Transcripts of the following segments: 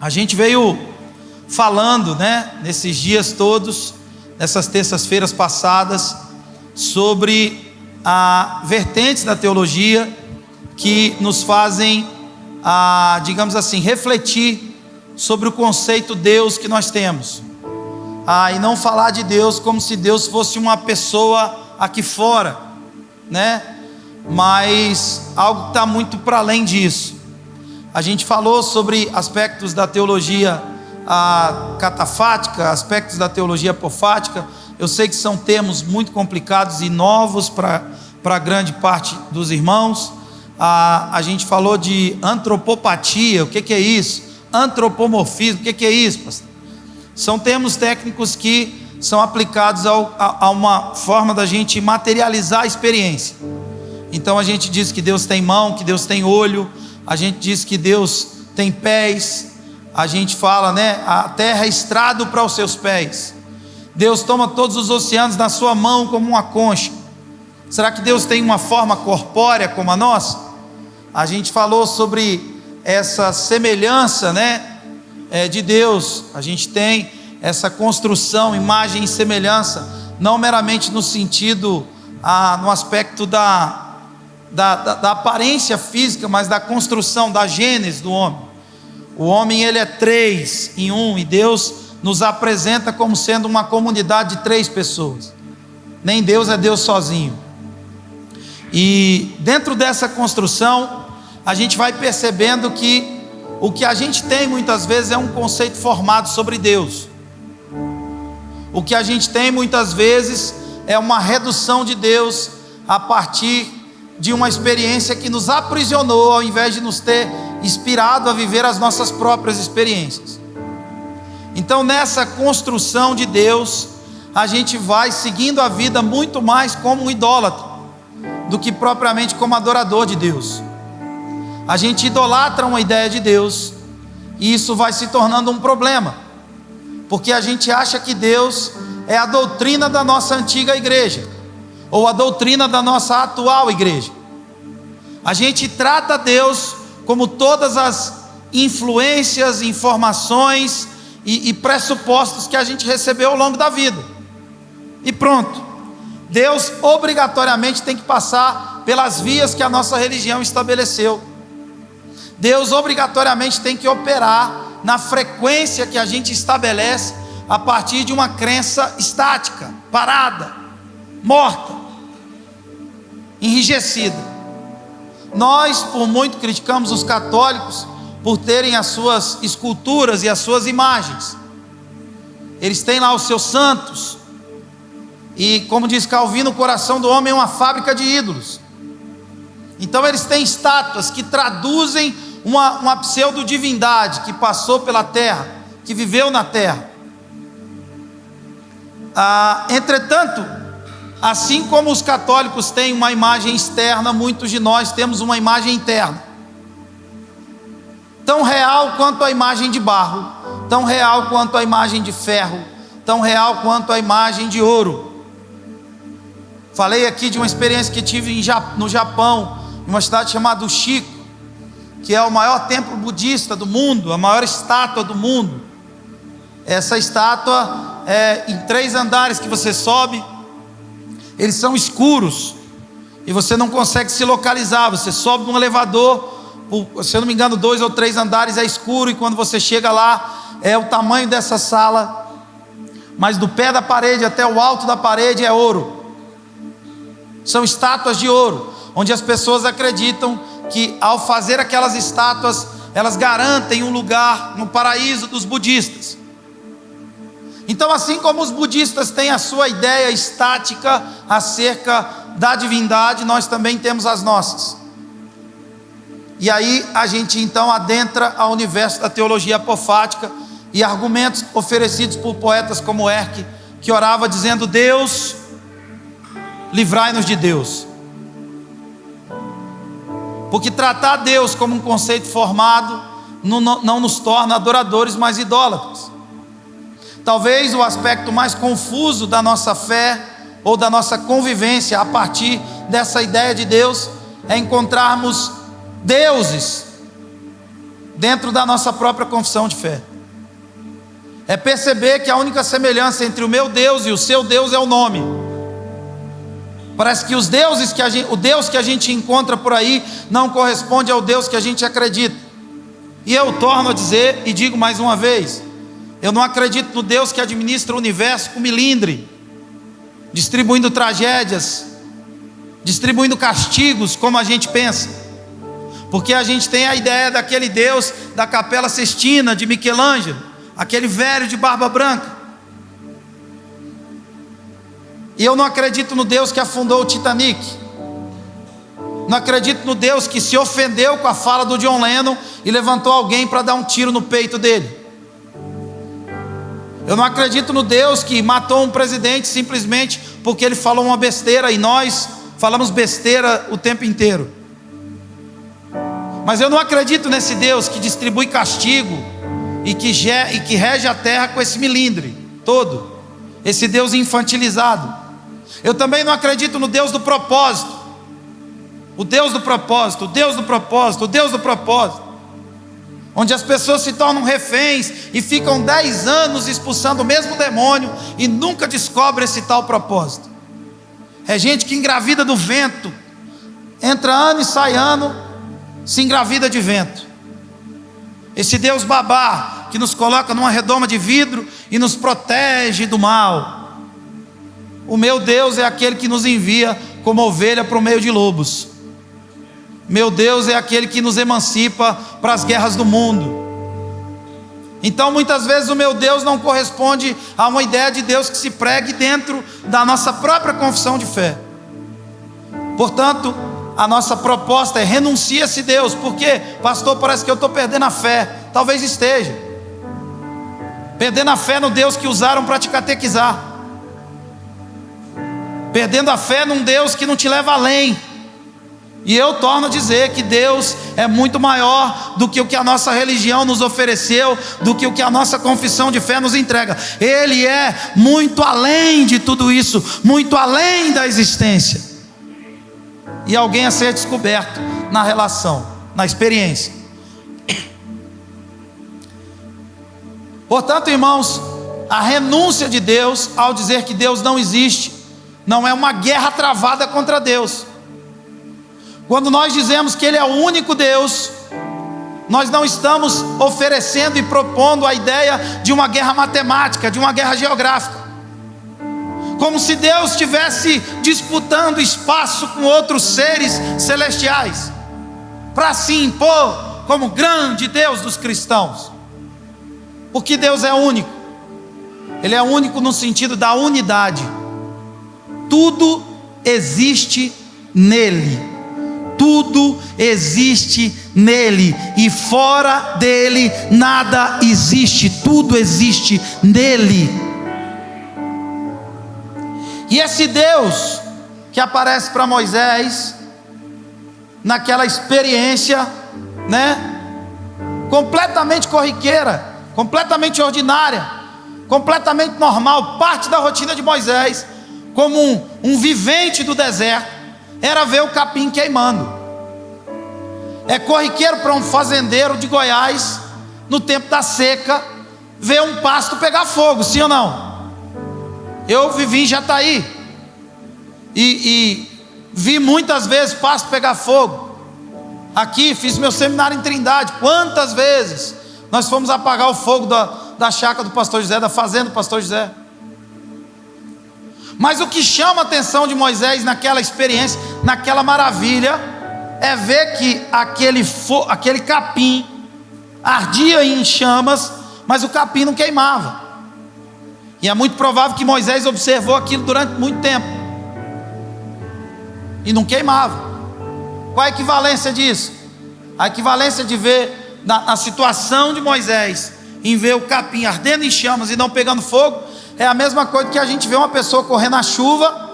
A gente veio falando, nesses dias todos, nessas terças-feiras passadas, sobre vertentes da teologia que nos fazem, digamos assim, refletir sobre o conceito Deus que nós temos, e não falar de Deus como se Deus fosse uma pessoa aqui fora, mas algo que está muito para além disso. A gente falou sobre aspectos da teologia catafática, aspectos da teologia apofática. Eu sei que são termos muito complicados e novos para grande parte dos irmãos. A gente falou de antropopatia. O que é isso? Antropomorfismo. O que é isso, pastor? São termos técnicos que são aplicados a uma forma da gente materializar a experiência. Então a gente diz que Deus tem mão, que Deus tem olho, a gente diz que Deus tem pés, a gente fala, a terra é estrado para os seus pés. Deus toma todos os oceanos na sua mão como uma concha. Será que Deus tem uma forma corpórea como a nossa? A gente falou sobre essa semelhança, de Deus. A gente tem essa construção, imagem e semelhança, não meramente no sentido, no aspecto da aparência física, mas da construção, da gênese do homem. O homem, ele é 3 em 1, e Deus nos apresenta como sendo uma comunidade de 3 pessoas. Nem Deus é Deus sozinho. E dentro dessa construção, a gente vai percebendo que o que a gente tem muitas vezes é um conceito formado sobre Deus. O que a gente tem muitas vezes é uma redução de Deus a partir de uma experiência que nos aprisionou, ao invés de nos ter inspirado a viver as nossas próprias experiências. Então, nessa construção de Deus, a gente vai seguindo a vida muito mais como um idólatra do que propriamente como adorador de Deus. A gente idolatra uma ideia de Deus, e isso vai se tornando um problema, porque a gente acha que Deus é a doutrina da nossa antiga igreja, ou a doutrina da nossa atual igreja. A gente trata Deus como todas as influências, informações e pressupostos que a gente recebeu ao longo da vida, e pronto. Deus obrigatoriamente tem que passar pelas vias que a nossa religião estabeleceu. Deus obrigatoriamente tem que operar na frequência que a gente estabelece, a partir de uma crença estática, parada, morta, enrijecida. Nós, por muito, criticamos os católicos por terem as suas esculturas e as suas imagens. Eles têm lá os seus santos, e como diz Calvino, o coração do homem é uma fábrica de ídolos. Então eles têm estátuas que traduzem uma pseudo-divindade que passou pela terra, que viveu na terra. Entretanto, assim como os católicos têm uma imagem externa, muitos de nós temos uma imagem interna, tão real quanto a imagem de barro, tão real quanto a imagem de ferro, tão real quanto a imagem de ouro. Falei aqui de uma experiência que tive no Japão, em uma cidade chamada Ushiko, que é o maior templo budista do mundo, a maior estátua do mundo. Essa estátua é em 3 andares que você sobe. Eles são escuros e você não consegue se localizar. Você sobe num elevador, se eu não me engano 2 ou 3 andares é escuro, e quando você chega lá é o tamanho dessa sala, mas do pé da parede até o alto da parede é ouro. São estátuas de ouro, onde as pessoas acreditam que ao fazer aquelas estátuas, elas garantem um lugar no paraíso dos budistas. Então, assim como os budistas têm a sua ideia estática acerca da divindade, nós também temos as nossas. E aí a gente então adentra ao universo da teologia apofática e argumentos oferecidos por poetas como Erck, que orava dizendo: Deus, livrai-nos de Deus. Porque tratar Deus como um conceito formado não nos torna adoradores, mas idólatras. Talvez o aspecto mais confuso da nossa fé ou da nossa convivência a partir dessa ideia de Deus é encontrarmos deuses dentro da nossa própria confissão de fé. É perceber que a única semelhança entre o meu Deus e o seu Deus é o nome. Parece que os deuses o Deus que a gente encontra por aí não corresponde ao Deus que a gente acredita. E eu torno a dizer e digo mais uma vez: eu não acredito no Deus que administra o universo com milindre, distribuindo tragédias, distribuindo castigos como a gente pensa. Porque a gente tem a ideia daquele Deus da Capela Sistina de Michelangelo, aquele velho de barba branca. E eu não acredito no Deus que afundou o Titanic. Não acredito no Deus que se ofendeu com a fala do John Lennon e levantou alguém para dar um tiro no peito dele. Eu não acredito no Deus que matou um presidente simplesmente porque ele falou uma besteira, e nós falamos besteira o tempo inteiro. Mas eu não acredito nesse Deus que distribui castigo e que rege a terra com esse milindre todo, esse Deus infantilizado. Eu também não acredito no Deus do propósito. O Deus do propósito, o Deus do propósito, o Deus do propósito, onde as pessoas se tornam reféns e ficam 10 anos expulsando o mesmo demônio e nunca descobrem esse tal propósito. É gente que engravida do vento, entra ano e sai ano, se engravida de vento. Esse Deus babá que nos coloca numa redoma de vidro e nos protege do mal. O meu Deus é aquele que nos envia como ovelha para o meio de lobos. Meu Deus é aquele que nos emancipa para as guerras do mundo. Então muitas vezes o meu Deus não corresponde a uma ideia de Deus que se pregue dentro da nossa própria confissão de fé. Portanto, a nossa proposta é: renuncie a esse Deus. Por quê? Pastor, parece que eu estou perdendo a fé. Talvez esteja perdendo a fé no Deus que usaram para te catequizar, perdendo a fé num Deus que não te leva além. E eu torno a dizer que Deus é muito maior do que o que a nossa religião nos ofereceu, do que o que a nossa confissão de fé nos entrega. Ele é muito além de tudo isso, muito além da existência. E alguém a ser descoberto na relação, na experiência. Portanto, irmãos, a renúncia de Deus ao dizer que Deus não existe não é uma guerra travada contra Deus. Quando nós dizemos que Ele é o único Deus, nós não estamos oferecendo e propondo a ideia de uma guerra matemática, de uma guerra geográfica, como se Deus estivesse disputando espaço com outros seres celestiais, para se impor como grande Deus dos cristãos. Porque Deus é único. Ele é único no sentido da unidade. Tudo existe nele. Tudo existe nele, e fora dele nada existe. Tudo existe nele. E esse Deus que aparece para Moisés naquela experiência, completamente corriqueira, completamente ordinária, completamente normal, parte da rotina de Moisés, como um vivente do deserto, era ver o capim queimando. É corriqueiro para um fazendeiro de Goiás, no tempo da seca, ver um pasto pegar fogo, sim ou não? Eu vivi em Jataí e vi muitas vezes pasto pegar fogo. Aqui fiz meu seminário em Trindade. Quantas vezes nós fomos apagar o fogo da chácara do pastor José, da fazenda do pastor José. Mas o que chama a atenção de Moisés naquela experiência, naquela maravilha, é ver que aquele capim ardia em chamas, mas o capim não queimava. E é muito provável que Moisés observou aquilo durante muito tempo e não queimava. Qual a equivalência disso? A equivalência de ver na situação de Moisés, em ver o capim ardendo em chamas e não pegando fogo, é a mesma coisa que a gente vê uma pessoa correr na chuva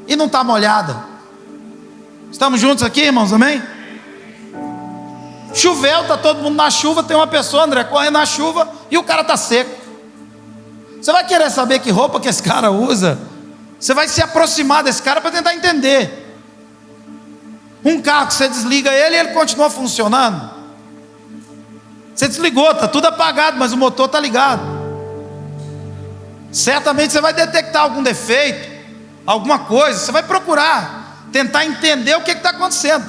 e não está molhada. Estamos juntos aqui, irmãos? Amém? Choveu, está todo mundo na chuva, tem uma pessoa, André, correndo na chuva e o cara está seco. Você vai querer saber que roupa que esse cara usa? Você vai se aproximar desse cara para tentar entender. Um carro que você desliga ele e ele continua funcionando. Você desligou, está tudo apagado, mas o motor está ligado. Certamente você vai detectar algum defeito, alguma coisa. Você vai procurar, tentar entender o que está acontecendo.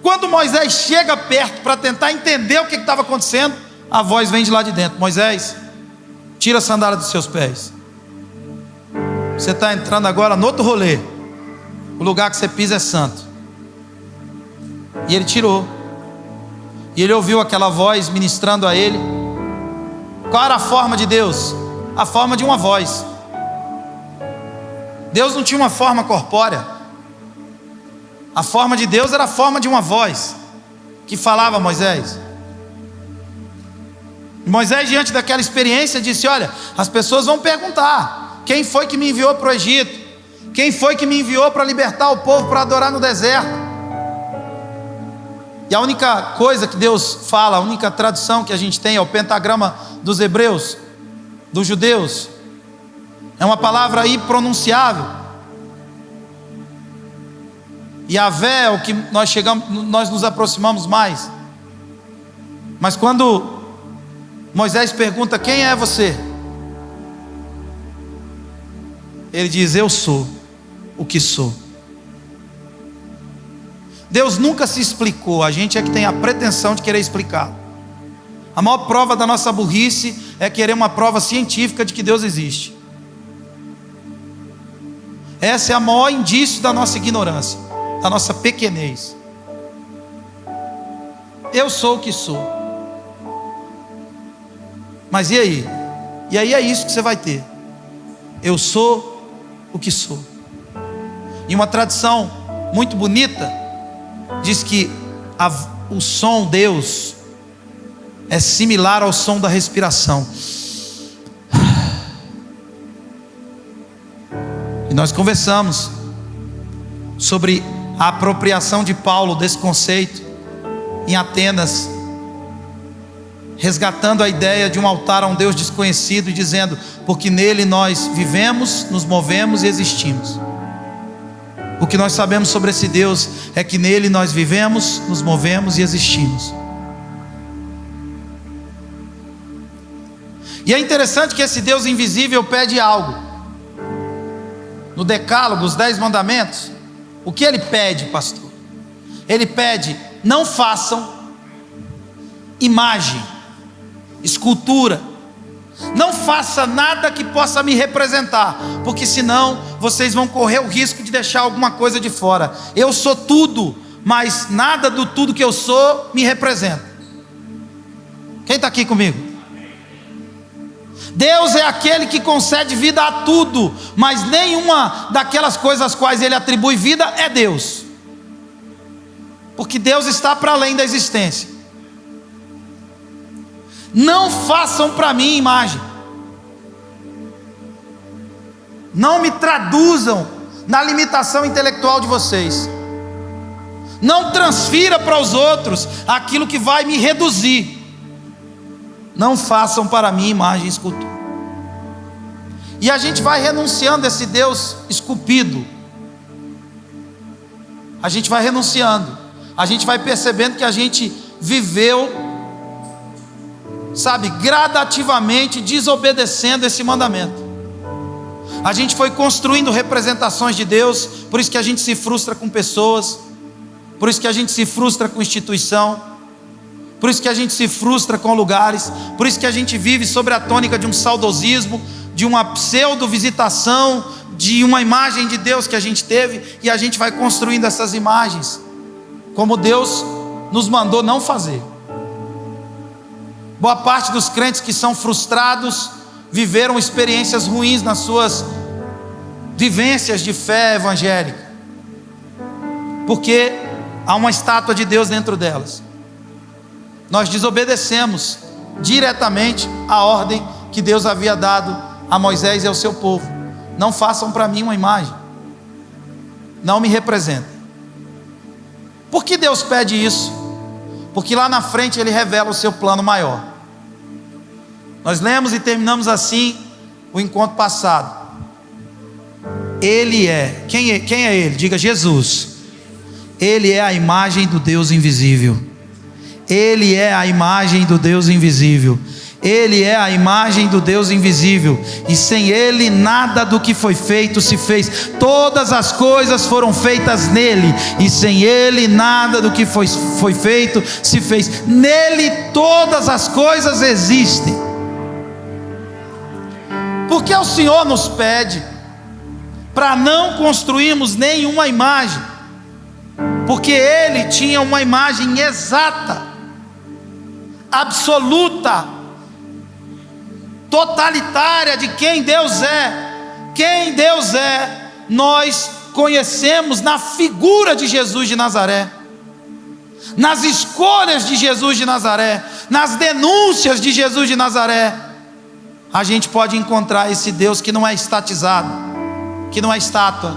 Quando Moisés chega perto para tentar entender o que estava acontecendo, a voz vem de lá de dentro: Moisés, tira a sandália dos seus pés. Você está entrando agora no outro rolê. O lugar que você pisa é santo. E ele tirou. E ele ouviu aquela voz ministrando a ele. Qual era a forma de Deus? A forma de uma voz. Deus não tinha uma forma corpórea. A forma de Deus era a forma de uma voz que falava a Moisés. Moisés, diante daquela experiência, disse: olha, as pessoas vão perguntar: quem foi que me enviou para o Egito? Quem foi que me enviou para libertar o povo para adorar no deserto? E a única coisa que Deus fala, a única tradução que a gente tem é o pentagrama dos hebreus, dos judeus. É uma palavra impronunciável. Yahvé é o que nós nos aproximamos mais. Mas quando Moisés pergunta: quem é você? Ele diz: eu sou o que sou. Deus nunca se explicou, a gente é que tem a pretensão de querer explicar. A maior prova da nossa burrice é querer uma prova científica de que Deus existe. Essa é a maior indício da nossa ignorância, da nossa pequenez. Eu sou o que sou. Mas e aí? E aí é isso que você vai ter: eu sou o que sou. E uma tradição muito bonita diz que o som Deus é similar ao som da respiração. E nós conversamos sobre a apropriação de Paulo desse conceito em Atenas, resgatando a ideia de um altar a um Deus desconhecido e dizendo: porque nele nós vivemos, nos movemos e existimos. O que nós sabemos sobre esse Deus é que nele nós vivemos, nos movemos e existimos. E é interessante que esse Deus invisível pede algo. No Decálogo, os 10 mandamentos, o que ele pede, pastor? Ele pede: não façam imagem, escultura, não faça nada que possa me representar, porque senão vocês vão correr o risco de deixar alguma coisa de fora. Eu sou tudo, mas nada do tudo que eu sou me representa. Quem está aqui comigo? Deus é aquele que concede vida a tudo, mas nenhuma daquelas coisas às quais ele atribui vida é Deus, porque Deus está para além da existência. Não façam para mim imagem, não me traduzam na limitação intelectual de vocês, não transfira para os outros aquilo que vai me reduzir. Não façam para mim imagem escultura. E a gente vai renunciando a esse Deus esculpido, a gente vai renunciando, a gente vai percebendo que a gente viveu, gradativamente desobedecendo esse mandamento. A gente foi construindo representações de Deus, por isso que a gente se frustra com pessoas, por isso que a gente se frustra com instituição, por isso que a gente se frustra com lugares, por isso que a gente vive sobre a tônica de um saudosismo, de uma pseudo-visitação, de uma imagem de Deus que a gente teve, e a gente vai construindo essas imagens, como Deus nos mandou não fazer. Boa parte dos crentes que são frustrados viveram experiências ruins nas suas vivências de fé evangélica, porque há uma estátua de Deus dentro delas. Nós desobedecemos diretamente a ordem que Deus havia dado a Moisés e ao seu povo: não façam para mim uma imagem, não me representem. Por que Deus pede isso? Porque lá na frente ele revela o seu plano maior. Nós lemos e terminamos assim o encontro passado. Ele é, quem é ele? Diga: Jesus. Ele é a imagem do Deus invisível. Ele é a imagem do Deus invisível. Ele é a imagem do Deus invisível, e sem Ele nada do que foi feito se fez. Todas as coisas foram feitas nele, e sem Ele nada do que foi feito se fez. Nele todas as coisas existem. Porque o Senhor nos pede para não construirmos nenhuma imagem, porque Ele tinha uma imagem exata, absoluta, totalitária de quem Deus é. Quem Deus é, nós conhecemos na figura de Jesus de Nazaré, nas escolhas de Jesus de Nazaré, nas denúncias de Jesus de Nazaré. A gente pode encontrar esse Deus que não é estatizado, que não é estátua.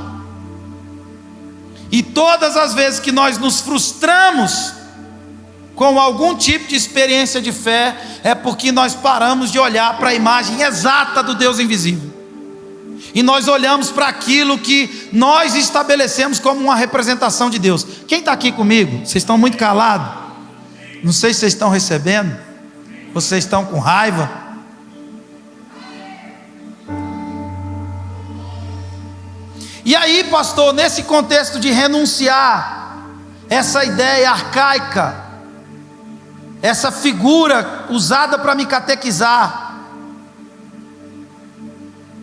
E todas as vezes que nós nos frustramos com algum tipo de experiência de fé, é porque nós paramos de olhar para a imagem exata do Deus invisível, e nós olhamos para aquilo que nós estabelecemos como uma representação de Deus. Quem está aqui comigo? Vocês estão muito calados? Não sei se vocês estão recebendo, vocês estão com raiva. E aí, pastor, nesse contexto de renunciar essa ideia arcaica, essa figura usada para me catequizar,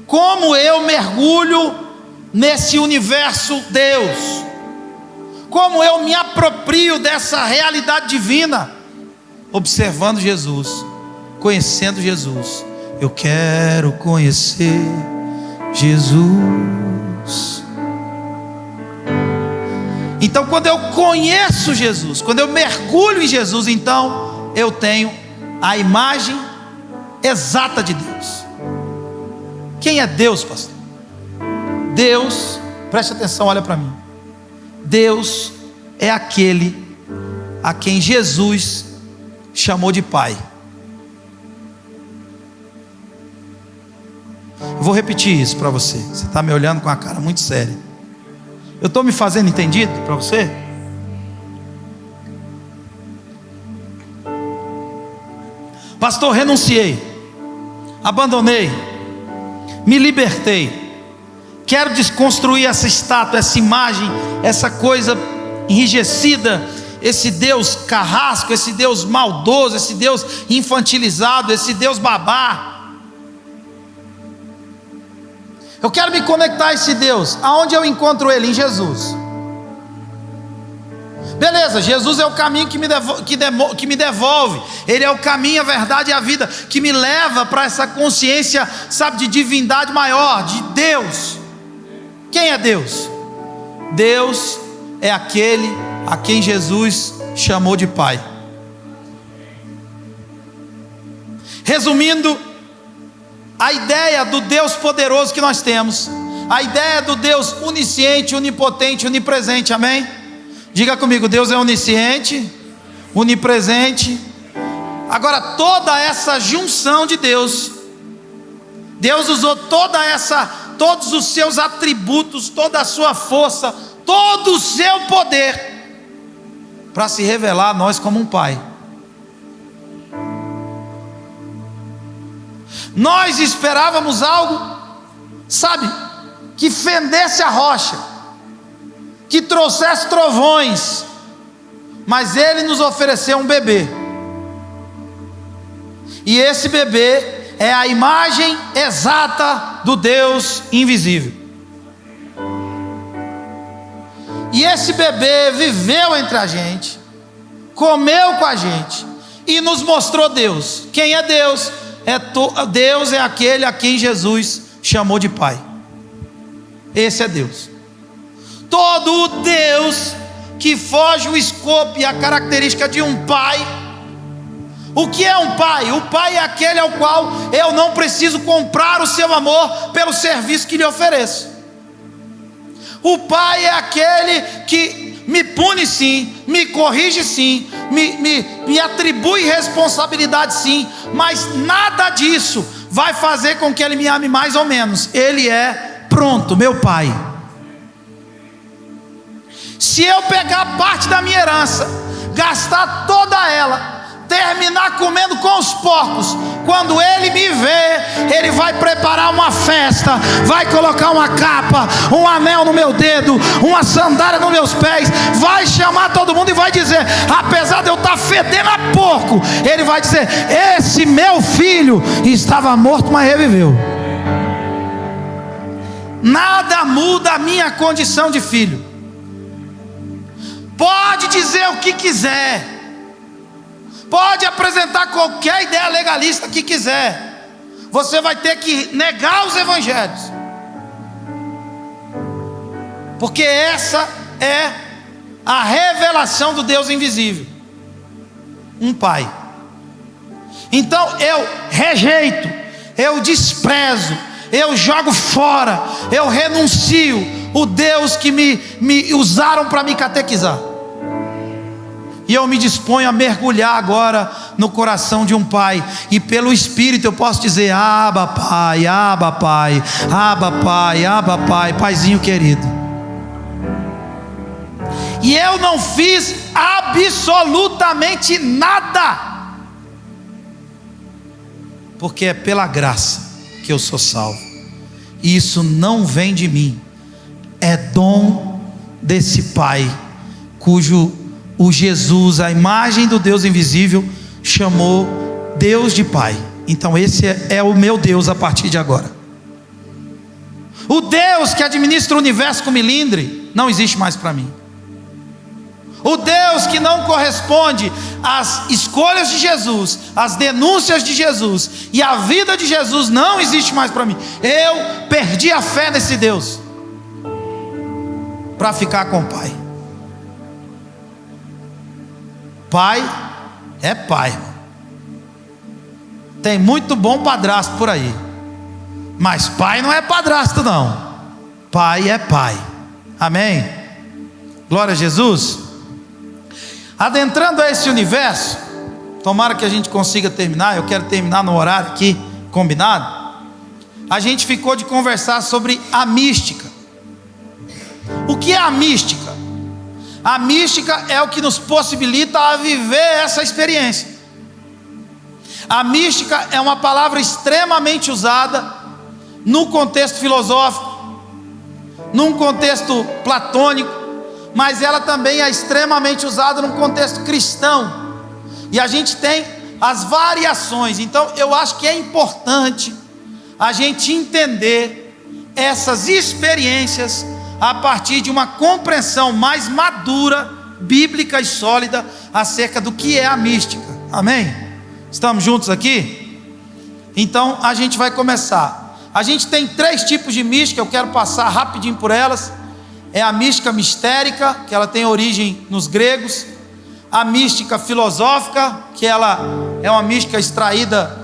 como eu mergulho nesse universo Deus? Como eu me aproprio dessa realidade divina? Observando Jesus, conhecendo Jesus. Eu quero conhecer Jesus. Então, quando eu conheço Jesus, quando eu mergulho em Jesus, então eu tenho a imagem exata de Deus. Quem é Deus, pastor? Deus, preste atenção, olha para mim. Deus é aquele a quem Jesus chamou de Pai. Eu vou repetir isso para você. Você está me olhando com a cara muito séria. Eu estou me fazendo entendido para você? Pastor, renunciei, abandonei, me libertei, quero desconstruir essa estátua, essa imagem, essa coisa enrijecida, esse Deus carrasco, esse Deus maldoso, esse Deus infantilizado, esse Deus babá. Eu quero me conectar a esse Deus. Aonde eu encontro Ele? Em Jesus. Beleza, Jesus é o caminho que me devolve. Ele é o caminho, a verdade e a vida, que me leva para essa consciência, sabe, de divindade maior, de Deus. Quem é Deus? Deus é aquele a quem Jesus chamou de Pai. Resumindo, a ideia do Deus poderoso que nós temos, a ideia do Deus onisciente, onipotente, onipresente, amém? Diga comigo, Deus é onisciente, onipresente. Agora, toda essa junção de Deus, Deus usou todos os seus atributos, toda a sua força, todo o seu poder, para se revelar a nós como um Pai. Nós esperávamos algo, sabe, que fendesse a rocha, que trouxesse trovões, mas Ele nos ofereceu um bebê, e esse bebê é a imagem exata do Deus invisível. E esse bebê viveu entre a gente, comeu com a gente e nos mostrou Deus. Quem é Deus? Deus é aquele a quem Jesus chamou de Pai. Esse é Deus. Todo o Deus que foge o escopo e a característica de um pai. O que é um pai? O pai é aquele ao qual eu não preciso comprar o seu amor pelo serviço que lhe ofereço. O pai é aquele que me pune sim, me corrige sim, me atribui responsabilidade sim, mas nada disso vai fazer com que Ele me ame mais ou menos. Ele é, pronto, meu pai. Se eu pegar parte da minha herança, gastar toda ela, terminar comendo com os porcos. Quando ele me vê, ele vai preparar uma festa, vai colocar uma capa, um anel no meu dedo, uma sandália nos meus pés, vai chamar todo mundo e vai dizer, apesar de eu estar fedendo a porco, ele vai dizer, esse meu filho estava morto, mas reviveu. Nada muda a minha condição de filho. Pode dizer o que quiser, pode apresentar qualquer ideia legalista que quiser, você vai ter que negar os evangelhos, porque essa é a revelação do Deus invisível, um pai. Então eu rejeito, eu desprezo, eu jogo fora, eu renuncio o Deus que me usaram para me catequizar. E eu me disponho a mergulhar agora no coração de um pai. E pelo Espírito eu posso dizer, Abba Pai, Abba Pai, Abba Pai, Abba Pai, Paizinho querido. E eu não fiz absolutamente nada, porque é pela graça que eu sou salvo. E isso não vem de mim, é dom desse Pai, cujo o Jesus, a imagem do Deus invisível, chamou Deus de Pai. Então esse é o meu Deus a partir de agora. O Deus que administra o universo com milindre não existe mais para mim. O Deus que não corresponde às escolhas de Jesus, às denúncias de Jesus e à vida de Jesus não existe mais para mim. Eu perdi a fé nesse Deus para ficar com o Pai. Pai é pai, irmão. Tem muito bom padrasto por aí, mas pai não é padrasto não. Pai é pai. Amém? Glória a Jesus. Adentrando a esse universo, tomara que a gente consiga terminar. Eu quero terminar no horário aqui combinado. A gente ficou de conversar sobre a mística. O que é a mística? A mística é o que nos possibilita a viver essa experiência. A mística é uma palavra extremamente usada no contexto filosófico, num contexto platônico, mas ela também é extremamente usada num contexto cristão. E a gente tem as variações. Então eu acho que é importante a gente entender essas experiências a partir de uma compreensão mais madura, bíblica e sólida acerca do que é a mística. Amém? Estamos juntos aqui? Então a gente vai começar. A gente tem 3 tipos de mística, eu quero passar rapidinho por elas. É a mística mistérica, que ela tem origem nos gregos. A mística filosófica, que ela é uma mística extraída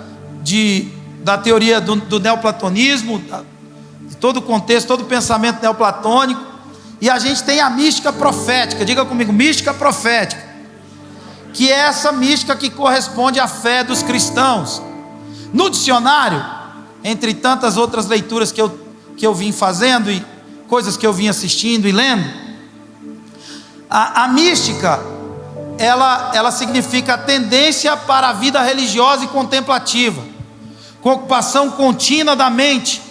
da teoria do neoplatonismo, todo o contexto, todo o pensamento neoplatônico. E a gente tem a mística profética. Diga comigo, mística profética, que é essa mística que corresponde à fé dos cristãos. No dicionário, entre tantas outras leituras que eu vim fazendo e coisas que eu vim assistindo e lendo, a mística ela significa a tendência para a vida religiosa e contemplativa, com ocupação contínua da mente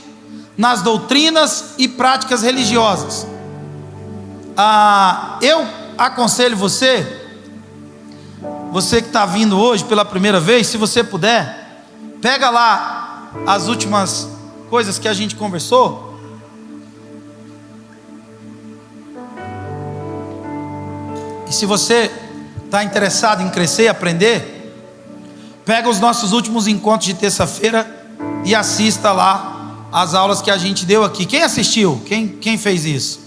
nas doutrinas e práticas religiosas. Eu aconselho você que está vindo hoje pela primeira vez, se você puder, pega lá as últimas coisas que a gente conversou. E se você está interessado em crescer e aprender, pega os nossos últimos encontros de terça-feira e assista lá as aulas que a gente deu aqui. Quem assistiu? Quem fez isso?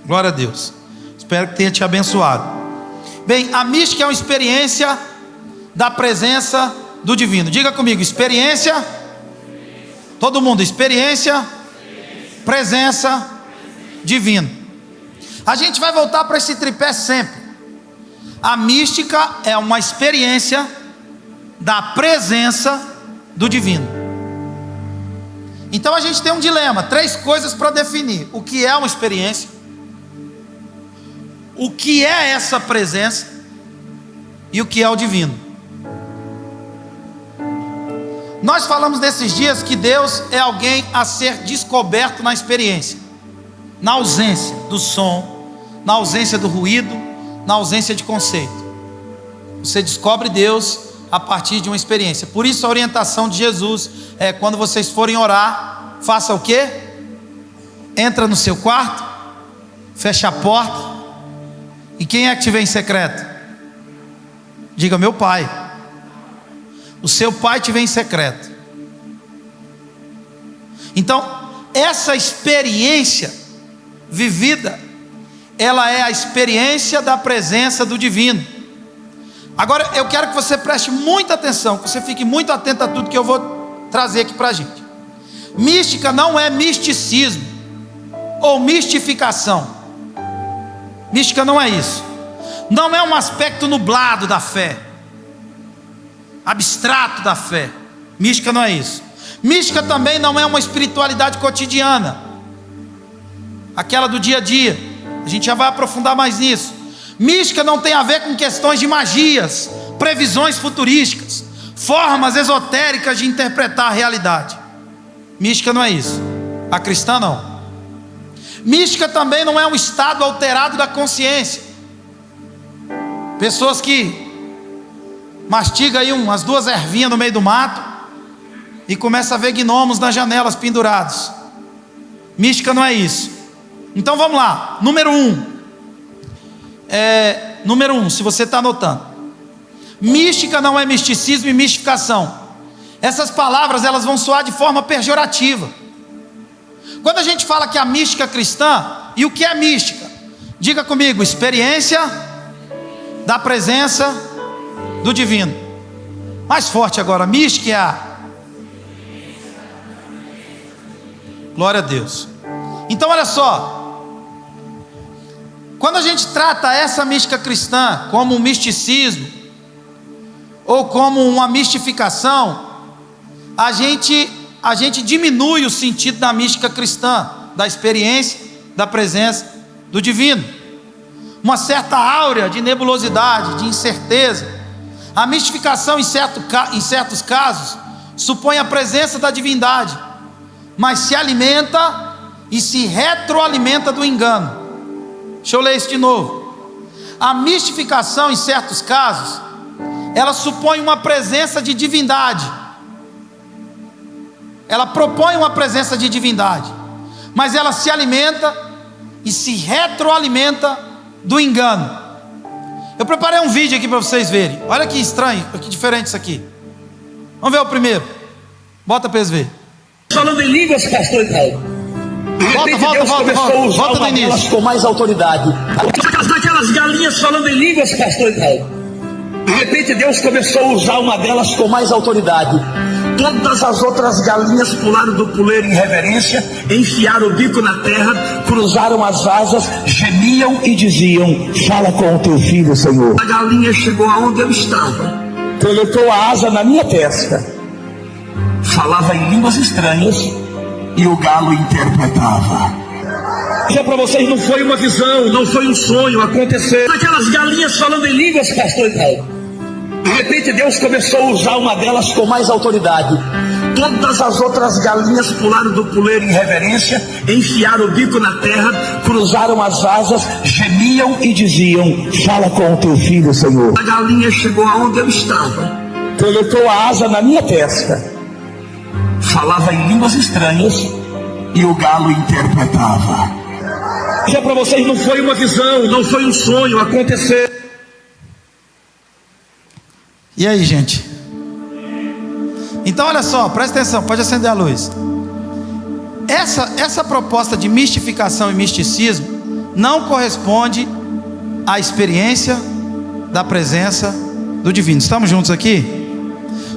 Glória a Deus. Espero que tenha te abençoado. Bem, a mística é uma experiência da presença do divino. Diga comigo, experiência. Todo mundo, experiência, presença, divino. A gente vai voltar para esse tripé sempre. A mística é uma experiência da presença do divino. Então a gente tem um dilema, 3 coisas para definir: o que é uma experiência, o que é essa presença e o que é o divino. Nós falamos nesses dias que Deus é alguém a ser descoberto na experiência, na ausência do som, na ausência do ruído, na ausência de conceito. Você descobre Deus a partir de uma experiência. Por isso a orientação de Jesus é: quando vocês forem orar, faça o quê? Entra no seu quarto, fecha a porta, e quem é que te vê em secreto? Diga: meu pai. O seu pai te vê em secreto. Então, essa experiência vivida, ela é a experiência da presença do divino. Agora, eu quero que você preste muita atenção, que você fique muito atento a tudo que eu vou trazer aqui para a gente. Mística não é misticismo ou mistificação. Mística não é isso. Não é um aspecto nublado da fé, abstrato da fé. Mística não é isso. Mística também não é uma espiritualidade cotidiana, aquela do dia a dia. A gente já vai aprofundar mais nisso. Mística não tem a ver com questões de magias, previsões futurísticas, formas esotéricas de interpretar a realidade. Mística não é isso. A cristã não. Mística também não é um estado alterado da consciência. Pessoas que mastigam aí umas 2 ervinhas no meio do mato e começa a ver gnomos nas janelas pendurados. Mística não é isso. Então vamos lá. Número 1, se você está anotando. Mística não é misticismo e mistificação. Essas palavras, elas vão soar de forma pejorativa. Quando a gente fala que a mística cristã, e o que é mística? Diga comigo: experiência da presença do divino. Mais forte agora. Mística é a... Glória a Deus. Então olha só, quando a gente trata essa mística cristã como um misticismo ou como uma mistificação, a gente diminui o sentido da mística cristã, da experiência da presença do divino. Uma certa áurea de nebulosidade, de incerteza. A mistificação em certos casos supõe a presença da divindade, mas se alimenta e se retroalimenta do engano. Deixa eu ler isso de novo. A mistificação em certos casos, ela supõe uma presença de divindade, ela propõe uma presença de divindade, mas ela se alimenta e se retroalimenta do engano. Eu preparei um vídeo aqui para vocês verem. Olha que estranho, que diferente isso aqui. Vamos ver o primeiro. Bota para eles verem. Falando em línguas, pastor Israel. Volta do início. Com mais autoridade. Daquelas galinhas falando em línguas, pastor Israel. De repente Deus começou a usar uma delas com mais autoridade. Todas as outras galinhas pularam do puleiro em reverência, enfiaram o bico na terra, cruzaram as asas, gemiam e diziam: fala com o teu filho, Senhor. A galinha chegou aonde eu estava, colocou a asa na minha testa, falava em línguas estranhas e o galo interpretava. Já para vocês, não foi uma visão, não foi um sonho, aconteceu. Aquelas galinhas falando em línguas, pastor Israel. De repente Deus começou a usar uma delas com mais autoridade. Todas as outras galinhas pularam do puleiro em reverência, enfiaram o bico na terra, cruzaram as asas, gemiam e diziam: fala com o teu filho, Senhor. A galinha chegou aonde eu estava, colocou a asa na minha testa, falava em línguas estranhas e o galo interpretava. Já para vocês, não foi uma visão, não foi um sonho, aconteceu. E aí, gente? Então olha só, presta atenção, pode acender a luz. Essa proposta de mistificação e misticismo não corresponde à experiência da presença do divino. Estamos juntos aqui?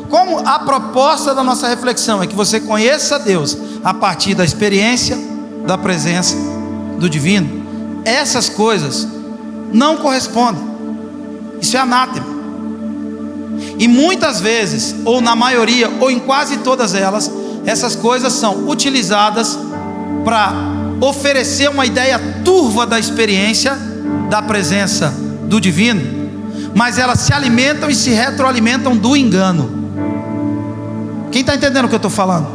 Como a proposta da nossa reflexão é que você conheça Deus a partir da experiência da presença do divino, essas coisas não correspondem. Isso é anátema. E muitas vezes, ou na maioria, ou em quase todas elas, essas coisas são utilizadas para oferecer uma ideia turva da experiência da presença do divino, mas elas se alimentam e se retroalimentam do engano. Quem está entendendo o que eu estou falando?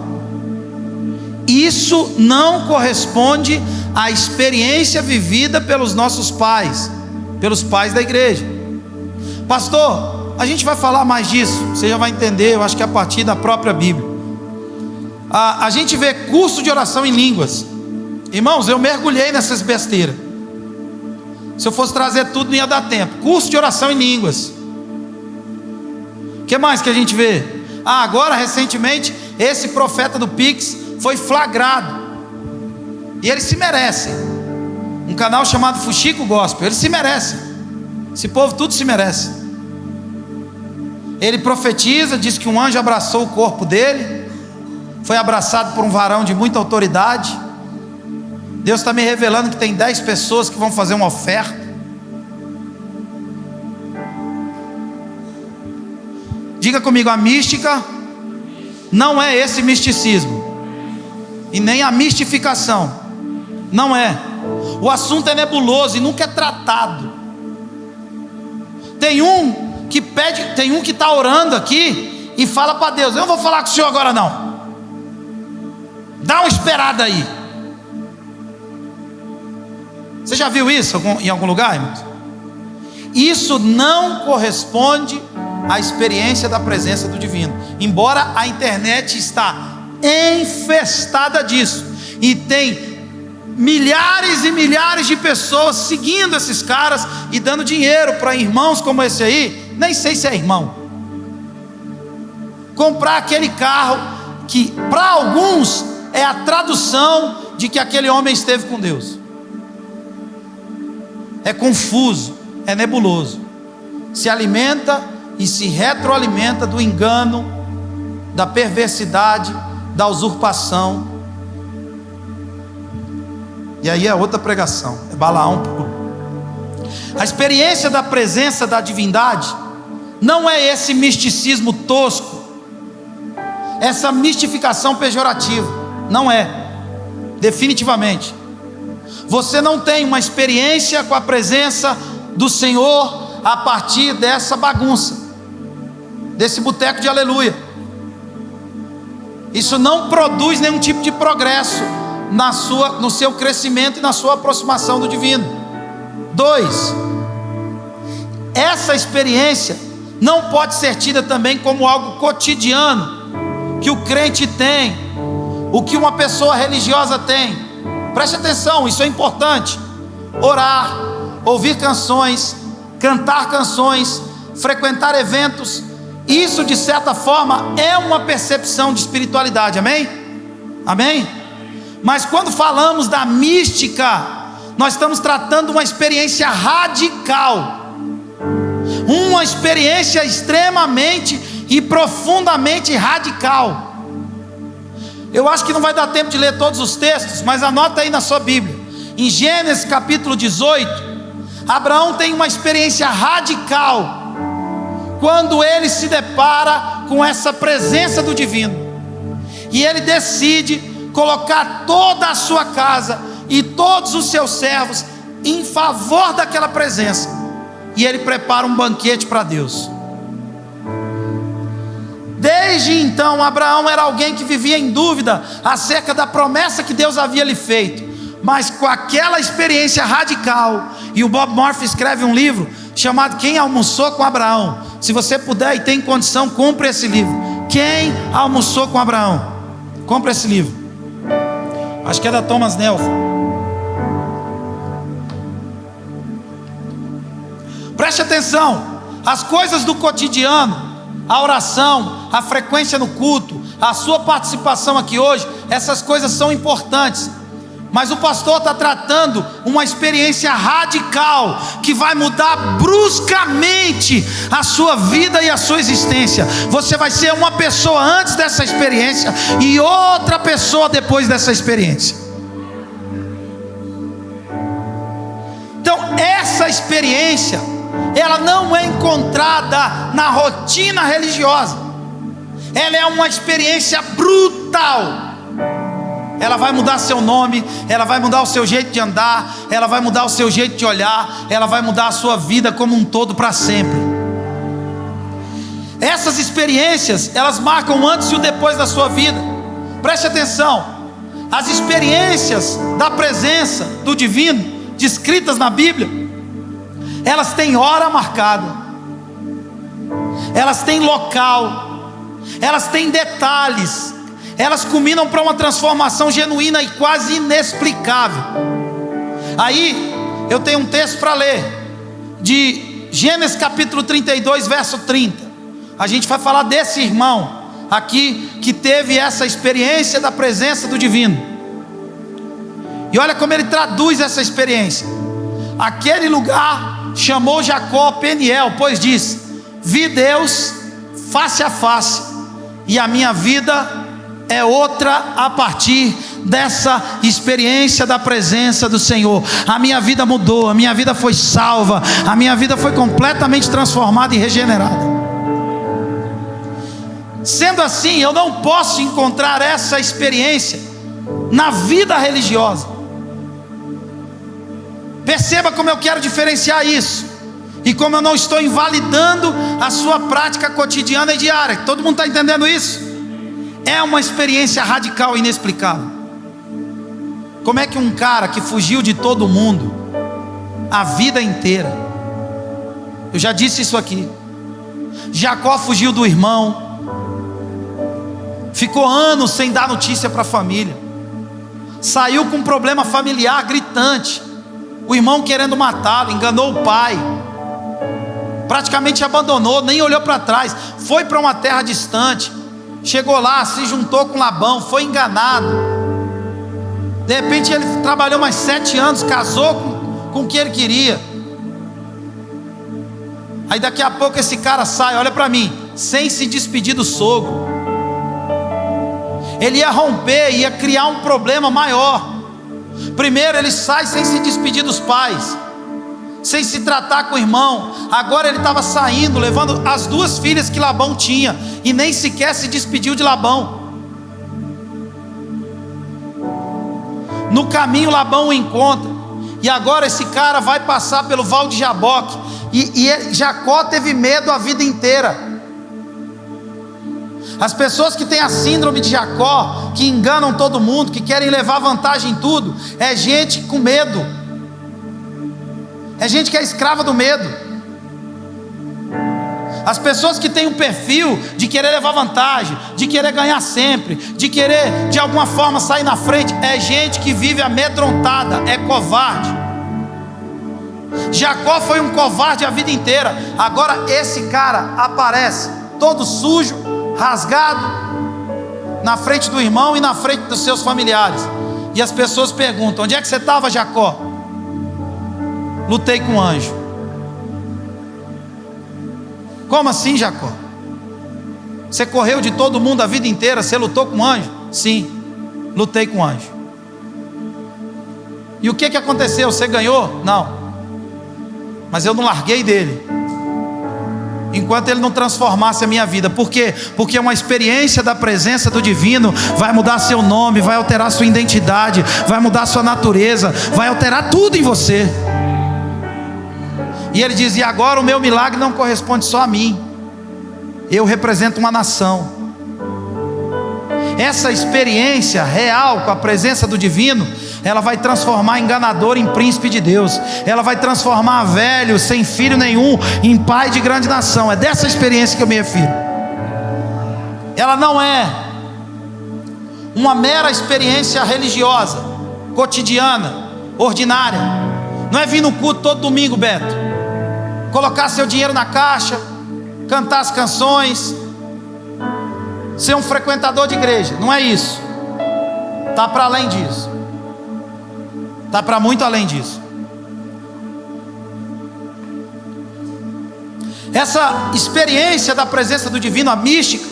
Isso não corresponde à experiência vivida pelos nossos pais, pelos pais da igreja. Pastor, a gente vai falar mais disso, você já vai entender, eu acho que a partir da própria Bíblia. A gente vê curso de oração em línguas. Irmãos, eu mergulhei nessas besteiras. Se eu fosse trazer tudo não ia dar tempo. Curso de oração em línguas. O que mais que a gente vê? Agora recentemente esse profeta do Pix foi flagrado, e ele se merece. Um canal chamado Fuxico Gospel, ele se merece. Esse povo tudo se merece. Ele profetiza, diz que um anjo abraçou o corpo dele, foi abraçado por um varão de muita autoridade. Deus está me revelando que tem 10 pessoas que vão fazer uma oferta. Diga comigo, a mística não é esse misticismo, e nem a mistificação, não é. O assunto é nebuloso e nunca é tratado. Tem um que pede, tem um que está orando aqui e fala para Deus: eu não vou falar com o senhor agora não, dá uma esperada aí. Você já viu isso em algum lugar, irmãos? Isso não corresponde à experiência da presença do divino. Embora a internet está infestada disso, e tem milhares e milhares de pessoas seguindo esses caras e dando dinheiro para irmãos como esse aí, nem sei se é irmão, comprar aquele carro que para alguns é a tradução de que aquele homem esteve com Deus. É confuso, é nebuloso, se alimenta e se retroalimenta do engano, da perversidade, da usurpação. E aí é outra pregação, é Balaão puro. A experiência da presença da divindade não é esse misticismo tosco, essa mistificação pejorativa, não é, definitivamente. Você não tem uma experiência com a presença do Senhor a partir dessa bagunça, desse boteco de aleluia. Isso não produz nenhum tipo de progresso no seu crescimento e na sua aproximação do divino. 2, essa experiência não pode ser tida também como algo cotidiano, que o crente tem, o que uma pessoa religiosa tem. Preste atenção, isso é importante. Orar, ouvir canções, cantar canções, frequentar eventos, isso de certa forma é uma percepção de espiritualidade, amém? Amém? Mas quando falamos da mística, nós estamos tratando uma experiência radical, uma experiência extremamente e profundamente radical. Eu acho que não vai dar tempo de ler todos os textos, mas anota aí na sua Bíblia. Em Gênesis capítulo 18, Abraão tem uma experiência radical quando ele se depara com essa presença do divino, e ele decide colocar toda a sua casa e todos os seus servos em favor daquela presença, e ele prepara um banquete para Deus. Desde então, Abraão era alguém que vivia em dúvida acerca da promessa que Deus havia lhe feito, mas com aquela experiência radical, e o Bob Murphy escreve um livro chamado Quem Almoçou com Abraão. Se você puder e tem condição, compre esse livro, Quem Almoçou com Abraão. Compre esse livro, acho que é da Thomas Nelson. Preste atenção, as coisas do cotidiano, a oração, a frequência no culto, a sua participação aqui hoje, essas coisas são importantes, mas o pastor está tratando uma experiência radical, que vai mudar bruscamente a sua vida e a sua existência. Você vai ser uma pessoa antes dessa experiência e outra pessoa depois dessa experiência. Então essa experiência, ela não é encontrada na rotina religiosa, ela é uma experiência brutal. Ela vai mudar seu nome, ela vai mudar o seu jeito de andar, ela vai mudar o seu jeito de olhar, ela vai mudar a sua vida como um todo para sempre. Essas experiências, elas marcam o antes e o depois da sua vida. Preste atenção, as experiências da presença do divino, descritas na Bíblia, elas têm hora marcada, elas têm local, elas têm detalhes, elas culminam para uma transformação genuína e quase inexplicável. Aí, eu tenho um texto para ler, de Gênesis capítulo 32, verso 30. A gente vai falar desse irmão aqui, que teve essa experiência da presença do divino. E olha como ele traduz essa experiência. Aquele lugar chamou Jacó Peniel, pois diz: vi Deus face a face, e a minha vida é outra a partir dessa experiência da presença do Senhor. A minha vida mudou, a minha vida foi salva, a minha vida foi completamente transformada e regenerada. Sendo assim, eu não posso encontrar essa experiência na vida religiosa. Perceba como eu quero diferenciar isso, e como eu não estou invalidando a sua prática cotidiana e diária. Todo mundo está entendendo isso? É uma experiência radical e inexplicável. Como é que um cara que fugiu de todo mundo a vida inteira, eu já disse isso aqui, Jacó fugiu do irmão, ficou anos sem dar notícia para a família, saiu com um problema familiar gritante, o irmão querendo matá-lo, enganou o pai, praticamente abandonou, nem olhou para trás, foi para uma terra distante, chegou lá, se juntou com Labão, foi enganado. De repente ele trabalhou mais 7 anos, casou com o que ele queria. Aí daqui a pouco esse cara sai, olha para mim, sem se despedir do sogro. Ele ia romper, ia criar um problema maior. Primeiro ele sai sem se despedir dos pais, sem se tratar com o irmão. Agora ele estava saindo, levando as 2 filhas que Labão tinha, e nem sequer se despediu de Labão. No caminho Labão o encontra, e agora esse cara vai passar pelo Val de Jaboque, e Jacó teve medo a vida inteira. As pessoas que têm a síndrome de Jacó, que enganam todo mundo, que querem levar vantagem em tudo, é gente com medo, é gente que é escrava do medo. As pessoas que têm um perfil de querer levar vantagem, de querer ganhar sempre, de querer de alguma forma sair na frente, é gente que vive amedrontada, é covarde. Jacó foi um covarde a vida inteira. Agora esse cara aparece todo sujo, rasgado, na frente do irmão e na frente dos seus familiares. E as pessoas perguntam: onde é que você estava, Jacó? Lutei com um anjo. Como assim, Jacó? Você correu de todo mundo a vida inteira, você lutou com um anjo? Sim, lutei com um anjo. E o que aconteceu? Você ganhou? Não, mas eu não larguei dele enquanto ele não transformasse a minha vida. Por quê? Porque uma experiência da presença do divino vai mudar seu nome, vai alterar sua identidade, vai mudar sua natureza, vai alterar tudo em você. E ele diz: e agora o meu milagre não corresponde só a mim, eu represento uma nação. Essa experiência real com a presença do divino, ela vai transformar enganador em príncipe de Deus, ela vai transformar velho sem filho nenhum em pai de grande nação. É dessa experiência que eu me refiro. Ela não é uma mera experiência religiosa, cotidiana, ordinária. Não é vir no culto todo domingo, Beto, colocar seu dinheiro na caixa, cantar as canções, ser um frequentador de igreja. Não é isso. Está para além disso. Está para muito além disso. Essa experiência da presença do divino, a mística,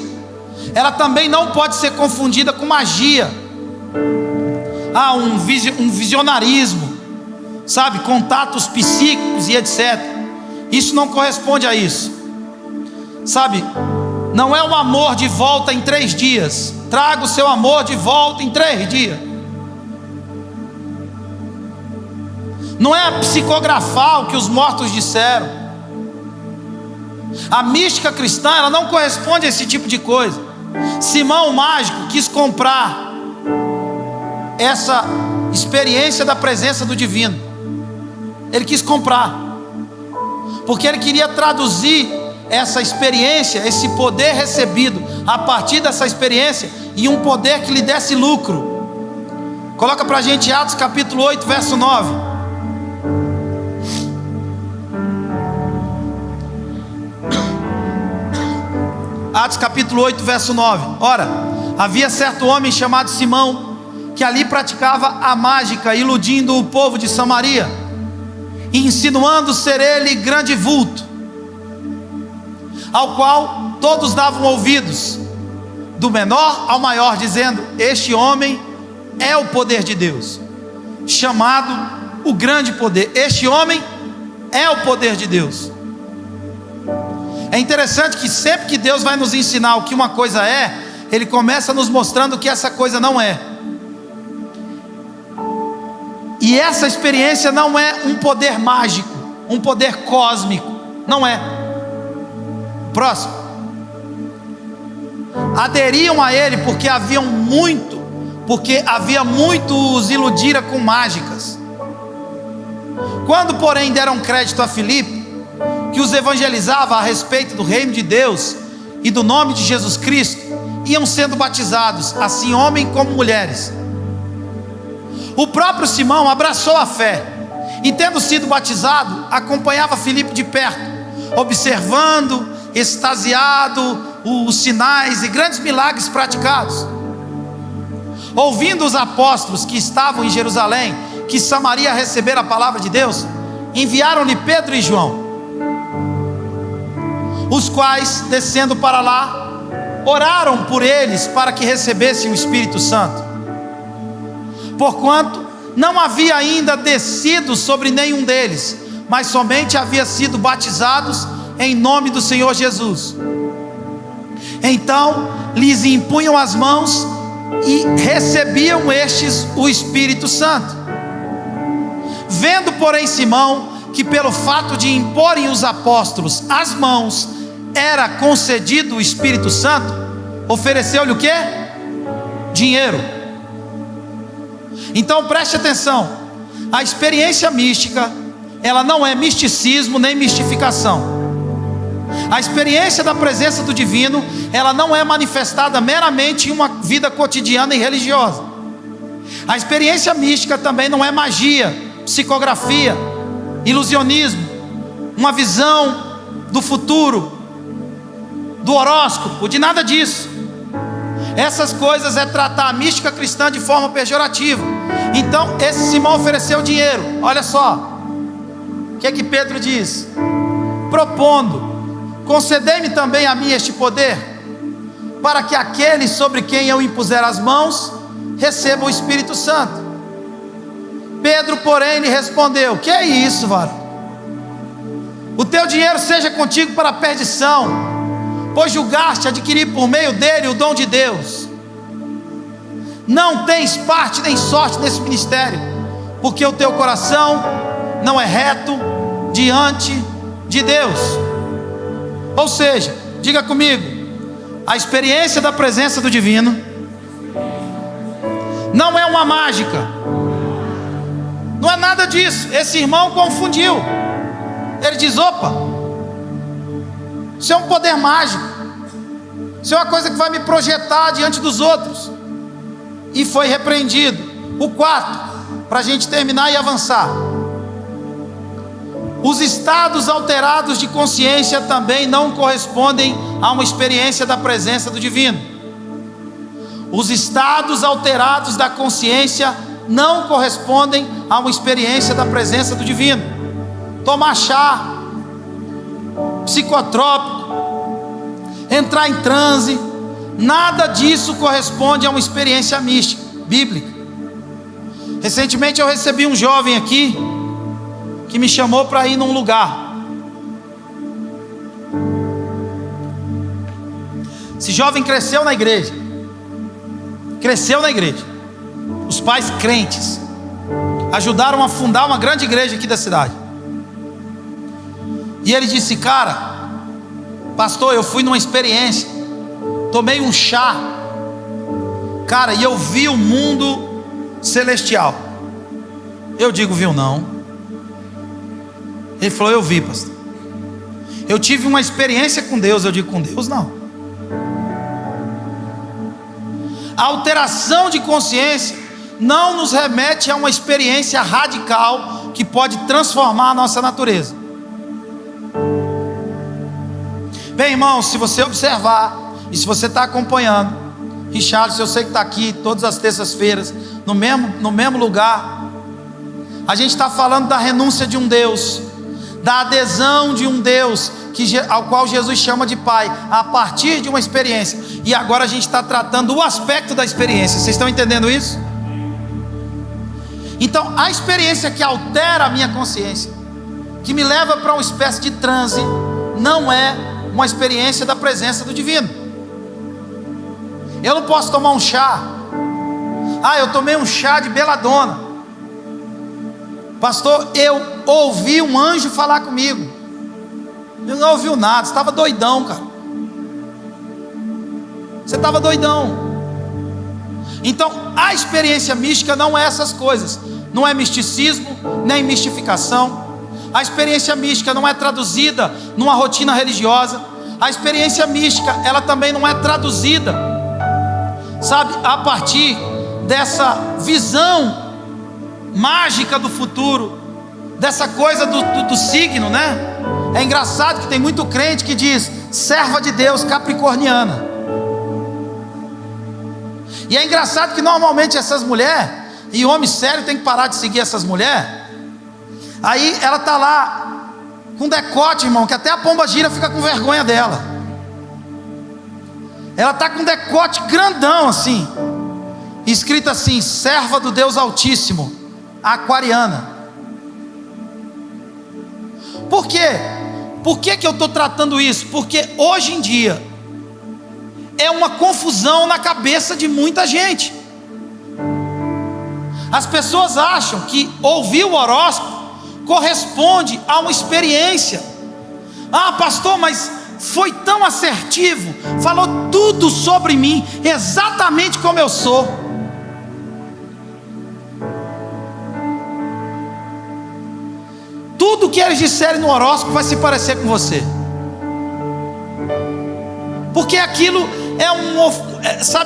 ela também não pode ser confundida com magia. Um visionarismo, sabe, contatos psíquicos e etc. Isso não corresponde a isso, sabe. Não é um amor de volta em 3 dias. Traga o seu amor de volta em 3 dias. Não é psicografar o que os mortos disseram. A mística cristã, ela não corresponde a esse tipo de coisa. Simão, o mágico, quis comprar essa experiência da presença do divino. Ele quis comprar, porque ele queria traduzir essa experiência, esse poder recebido a partir dessa experiência, em um poder que lhe desse lucro. Coloca pra gente Atos capítulo 8, verso 9. Atos capítulo 8, verso 9. Ora, havia certo homem chamado Simão, que ali praticava a mágica, iludindo o povo de Samaria, e insinuando ser ele grande vulto, ao qual todos davam ouvidos, do menor ao maior, dizendo: este homem é o poder de Deus, chamado o grande poder. Este homem é o poder de Deus. É interessante que sempre que Deus vai nos ensinar o que uma coisa é, Ele começa nos mostrando o que essa coisa não é. E essa experiência não é um poder mágico, um poder cósmico, não é. Próximo. Aderiam a ele porque havia muitos iludira com mágicas. Quando, porém, deram crédito a Filipe, que os evangelizava a respeito do reino de Deus e do nome de Jesus Cristo, iam sendo batizados, assim homens como mulheres. O próprio Simão abraçou a fé, e tendo sido batizado, acompanhava Filipe de perto, observando, extasiado, os sinais e grandes milagres praticados. Ouvindo os apóstolos que estavam em Jerusalém, que Samaria recebera a palavra de Deus, enviaram-lhe Pedro e João, os quais, descendo para lá, oraram por eles para que recebessem o Espírito Santo, porquanto não havia ainda descido sobre nenhum deles, mas somente havia sido batizados em nome do Senhor Jesus. Então lhes impunham as mãos e recebiam estes o Espírito Santo. Vendo, porém, Simão que pelo fato de imporem os apóstolos as mãos era concedido o Espírito Santo, ofereceu-lhe o quê? Dinheiro. Então preste atenção, a experiência mística, ela não é misticismo nem mistificação. A experiência da presença do divino, ela não é manifestada meramente em uma vida cotidiana e religiosa. A experiência mística também não é magia, psicografia, ilusionismo, uma visão do futuro, do horóscopo, de nada disso. Essas coisas é tratar a mística cristã de forma pejorativa. Então esse Simão ofereceu dinheiro. Olha só o que é que Pedro diz: propondo, concedei-me também a mim este poder, para que aquele sobre quem eu impuser as mãos receba o Espírito Santo. Pedro, porém, lhe respondeu: que é isso, varão? O teu dinheiro seja contigo para a perdição, pois julgaste adquirir por meio dele o dom de Deus. Não tens parte nem sorte nesse ministério, porque o teu coração não é reto diante de Deus. Ou seja, diga comigo, a experiência da presença do divino não é uma mágica, não é nada disso. Esse irmão confundiu. Ele diz: opa, isso é um poder mágico, isso é uma coisa que vai me projetar diante dos outros. E foi repreendido. O quarto, para a gente terminar e avançar: os estados alterados de consciência também não correspondem a uma experiência da presença do divino. Os estados alterados da consciência não correspondem a uma experiência da presença do divino. Tomar chá, psicotrópico, entrar em transe, nada disso corresponde a uma experiência mística, bíblica. Recentemente eu recebi um jovem aqui que me chamou para ir num lugar. Esse jovem cresceu na igreja. Os pais crentes ajudaram a fundar uma grande igreja aqui da cidade. E ele disse: cara, Pastor, eu fui numa experiência, tomei um chá, cara, e eu vi o mundo celestial. Eu digo, viu não? Ele falou, eu vi, pastor. Eu tive uma experiência com Deus. Eu digo, com Deus não. A alteração de consciência não nos remete a uma experiência radical que pode transformar a nossa natureza. Bem, irmãos, se você observar, e se você está acompanhando, Richard, eu sei que está aqui todas as terças-feiras, no mesmo lugar, a gente está falando da renúncia de um Deus, da adesão de um Deus ao qual Jesus chama de Pai, a partir de uma experiência. E agora a gente está tratando o aspecto da experiência. Vocês estão entendendo isso? Então, a experiência que altera a minha consciência, que me leva para uma espécie de transe, não é uma experiência da presença do divino. Eu não posso tomar um chá. Eu tomei um chá de beladona. Pastor, eu ouvi um anjo falar comigo. Eu não ouvi nada, você estava doidão, cara. Você estava doidão. Então, a experiência mística não é essas coisas. Não é misticismo, nem mistificação. A experiência mística não é traduzida numa rotina religiosa. A experiência mística, ela também não é traduzida, sabe, a partir dessa visão mágica do futuro, dessa coisa do signo, né? É engraçado que tem muito crente que diz serva de Deus capricorniana. E é engraçado que normalmente essas mulheres, e homem sério tem que parar de seguir essas mulheres. Aí ela está lá com decote, irmão, que até a pombagira fica com vergonha dela. Ela está com decote grandão assim, escrito assim, serva do Deus Altíssimo, aquariana. Por quê? Por que eu estou tratando isso? Porque hoje em dia é uma confusão na cabeça de muita gente. As pessoas acham que ouvir o horóscopo corresponde a uma experiência. Pastor, mas foi tão assertivo, falou tudo sobre mim, exatamente como eu sou. Tudo que eles disserem no horóscopo vai se parecer com você, porque aquilo é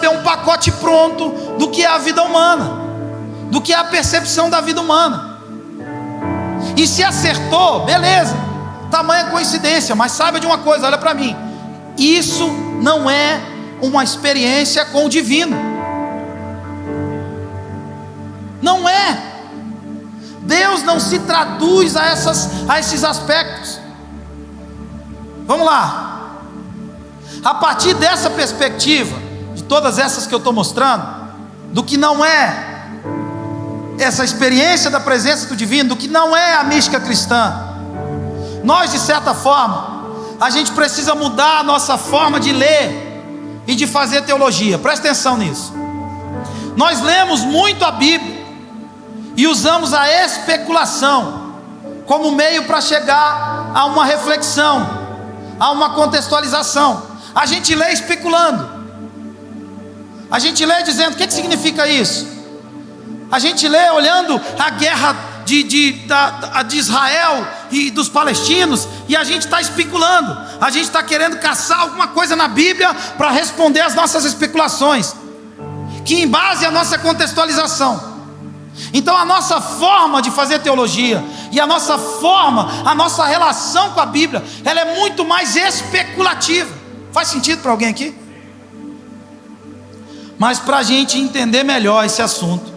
um pacote pronto do que é a vida humana, do que é a percepção da vida humana. E se acertou, beleza, tamanha coincidência, mas saiba de uma coisa, olha para mim, isso não é uma experiência com o divino, não é. Deus não se traduz a esses aspectos. Vamos lá. A partir dessa perspectiva, de todas essas que eu estou mostrando, do que não é essa experiência da presença do divino, do que não é a mística cristã, nós, de certa forma, a gente precisa mudar a nossa forma de ler e de fazer teologia. Presta atenção nisso. Nós lemos muito a Bíblia e usamos a especulação como meio para chegar a uma reflexão, a uma contextualização. A gente lê especulando, a gente lê dizendo: o que significa isso? A gente lê olhando a guerra de Israel e dos palestinos, e a gente está especulando, a gente está querendo caçar alguma coisa na Bíblia para responder às nossas especulações, que embase a nossa contextualização. Então a nossa forma de fazer teologia e a nossa relação com a Bíblia, ela é muito mais especulativa. Faz sentido para alguém aqui? Mas para a gente entender melhor esse assunto,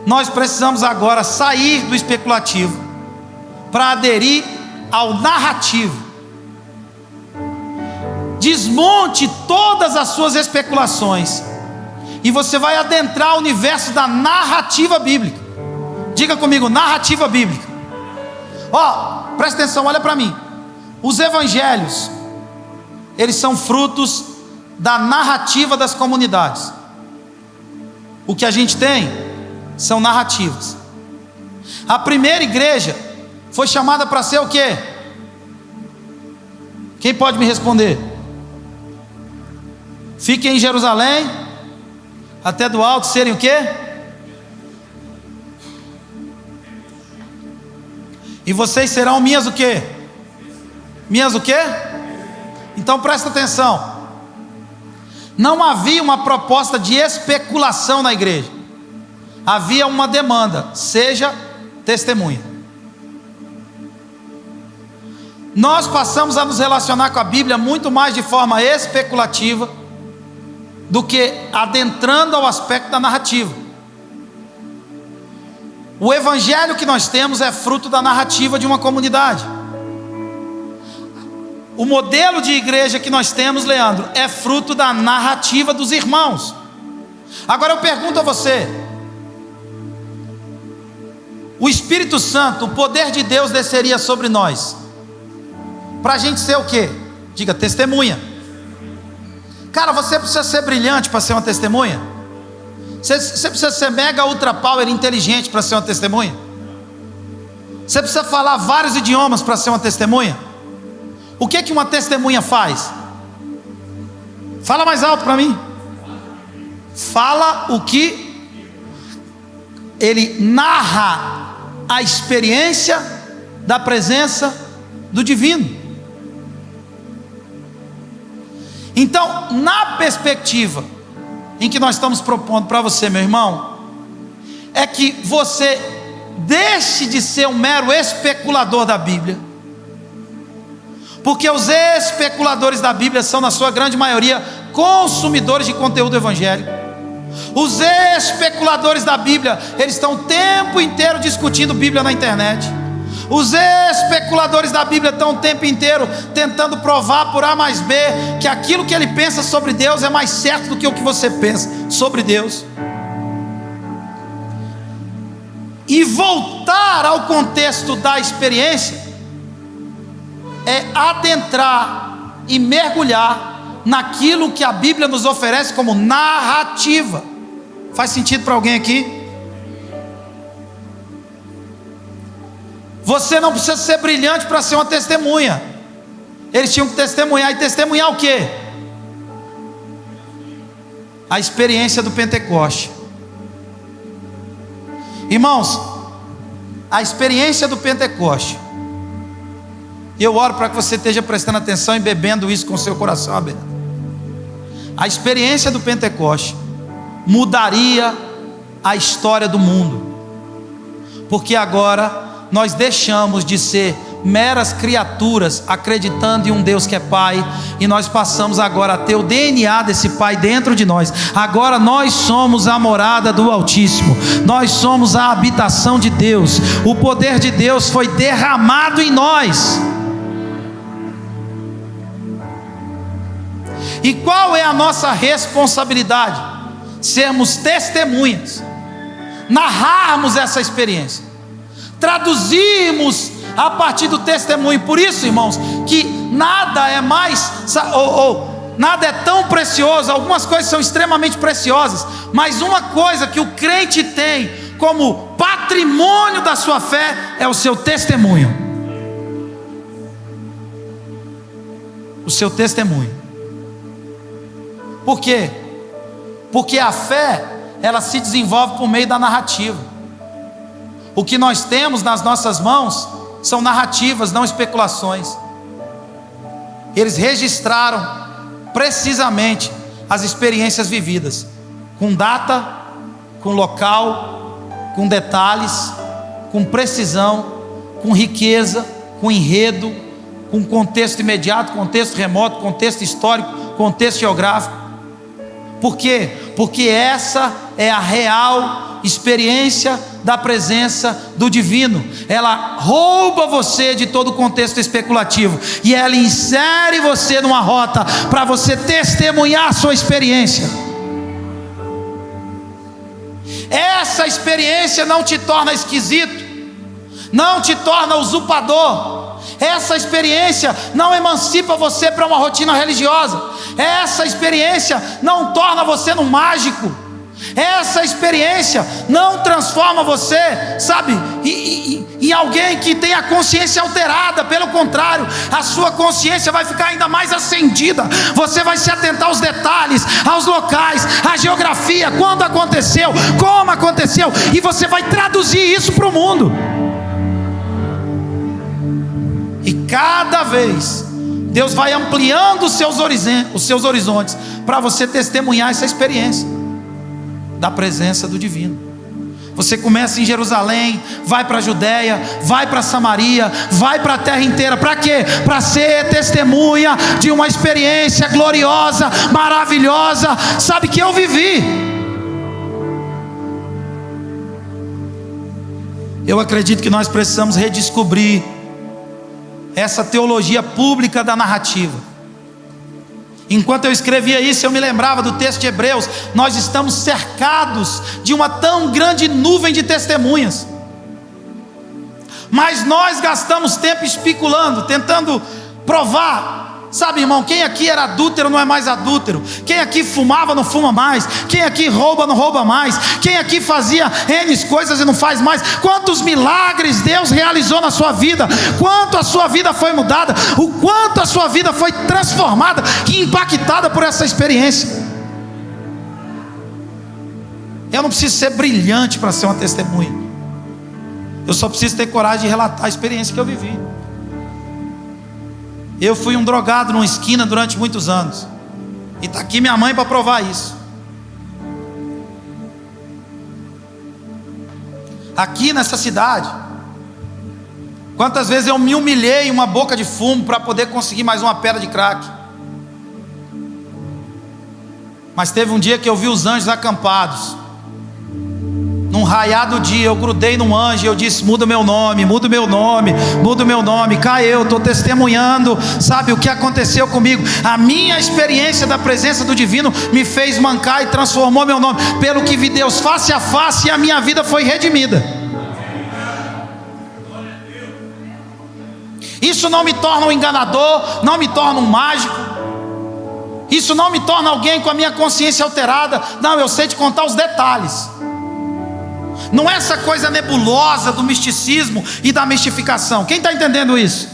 nós precisamos agora sair do especulativo para aderir ao narrativo. Desmonte todas as suas especulações e você vai adentrar o universo da narrativa bíblica. Diga comigo, narrativa bíblica. Presta atenção, olha para mim. Os evangelhos, eles são frutos da narrativa das comunidades. O que a gente tem são narrativas. A primeira igreja foi chamada para ser o quê? Quem pode me responder? Fiquem em Jerusalém, até do alto serem o quê? E vocês serão minhas o quê? Minhas o quê? Então presta atenção. Não havia uma proposta de especulação na igreja. Havia uma demanda: seja testemunha. Nós passamos a nos relacionar com a Bíblia muito mais de forma especulativa do que adentrando ao aspecto da narrativa. O evangelho que nós temos é fruto da narrativa de uma comunidade. O modelo de igreja que nós temos, Leandro, é fruto da narrativa dos irmãos. Agora eu pergunto a você: o Espírito Santo, o poder de Deus desceria sobre nós para a gente ser o quê? Diga, testemunha. Cara, você precisa ser brilhante para ser uma testemunha? Você precisa ser mega ultra power inteligente para ser uma testemunha? Você precisa falar vários idiomas para ser uma testemunha? O que que uma testemunha faz? Fala mais alto para mim. Fala o que ele narra, a experiência da presença do divino. Então, na perspectiva em que nós estamos propondo para você, meu irmão, é que você deixe de ser um mero especulador da Bíblia, porque os especuladores da Bíblia são, na sua grande maioria, consumidores de conteúdo evangélico. Os especuladores da Bíblia, eles estão o tempo inteiro discutindo Bíblia na internet. Os especuladores da Bíblia estão o tempo inteiro tentando provar por A mais B que aquilo que ele pensa sobre Deus é mais certo do que o que você pensa sobre Deus. E voltar ao contexto da experiência é adentrar e mergulhar naquilo que a Bíblia nos oferece como narrativa. Faz sentido para alguém aqui? Você não precisa ser brilhante para ser uma testemunha. Eles tinham que testemunhar. E testemunhar o quê? A experiência do Pentecoste. Irmãos, a experiência do Pentecoste, eu oro para que você esteja prestando atenção e bebendo isso com seu coração aberto. A experiência do Pentecoste mudaria a história do mundo, porque agora nós deixamos de ser meras criaturas acreditando em um Deus que é Pai, e nós passamos agora a ter o DNA desse Pai dentro de nós. Agora nós somos a morada do Altíssimo, nós somos a habitação de Deus, o poder de Deus foi derramado em nós. E qual é a nossa responsabilidade? Sermos testemunhas, narrarmos essa experiência, traduzirmos a partir do testemunho. Por isso, irmãos, que nada é mais, nada é tão precioso. Algumas coisas são extremamente preciosas, mas uma coisa que o crente tem como patrimônio da sua fé é o seu testemunho. O seu testemunho. Por quê? Porque a fé, ela se desenvolve por meio da narrativa. O que nós temos nas nossas mãos são narrativas, não especulações. Eles registraram precisamente as experiências vividas, com data, com local, com detalhes, com precisão, com riqueza, com enredo, com contexto imediato, contexto remoto, contexto histórico, contexto geográfico. Por quê? Porque essa é a real experiência da presença do divino. Ela rouba você de todo o contexto especulativo e ela insere você numa rota para você testemunhar a sua experiência. Essa experiência não te torna esquisito, não te torna usurpador. Essa experiência não emancipa você para uma rotina religiosa. Essa experiência não torna você um mágico. Essa experiência não transforma você, sabe, e em alguém que tem a consciência alterada. Pelo contrário, a sua consciência vai ficar ainda mais acendida. Você vai se atentar aos detalhes, aos locais, à geografia, quando aconteceu, como aconteceu, e você vai traduzir isso para o mundo. E cada vez Deus vai ampliando os seus horizontes para você testemunhar essa experiência da presença do divino. Você começa em Jerusalém, vai para a Judéia, vai para Samaria, vai para a terra inteira. Para quê? Para ser testemunha de uma experiência gloriosa, maravilhosa, sabe, que eu vivi. Eu acredito que nós precisamos redescobrir essa teologia pública da narrativa. Enquanto eu escrevia isso, eu me lembrava do texto de Hebreus. Nós estamos cercados de uma tão grande nuvem de testemunhas, mas nós gastamos tempo especulando, tentando provar. Sabe, irmão, quem aqui era adúltero não é mais adúltero? Quem aqui fumava não fuma mais? Quem aqui rouba não rouba mais? Quem aqui fazia N coisas e não faz mais? Quantos milagres Deus realizou na sua vida? Quanto a sua vida foi mudada? O quanto a sua vida foi transformada e impactada por essa experiência? Eu não preciso ser brilhante para ser uma testemunha. Eu só preciso ter coragem de relatar a experiência que eu vivi. Eu fui um drogado numa esquina durante muitos anos, e está aqui minha mãe para provar isso. Aqui nessa cidade, quantas vezes eu me humilhei em uma boca de fumo para poder conseguir mais uma pedra de crack. Mas teve um dia que eu vi os anjos acampados. Num raiado dia, eu grudei num anjo e eu disse: muda o meu nome, muda o meu nome, muda o meu nome. Cá eu estou testemunhando, sabe, o que aconteceu comigo. A minha experiência da presença do divino me fez mancar e transformou meu nome. Pelo que vi Deus face a face, e a minha vida foi redimida. Isso não me torna um enganador, não me torna um mágico. Isso não me torna alguém com a minha consciência alterada. Não, eu sei te contar os detalhes. Não é essa coisa nebulosa do misticismo e da mistificação. Quem está entendendo isso?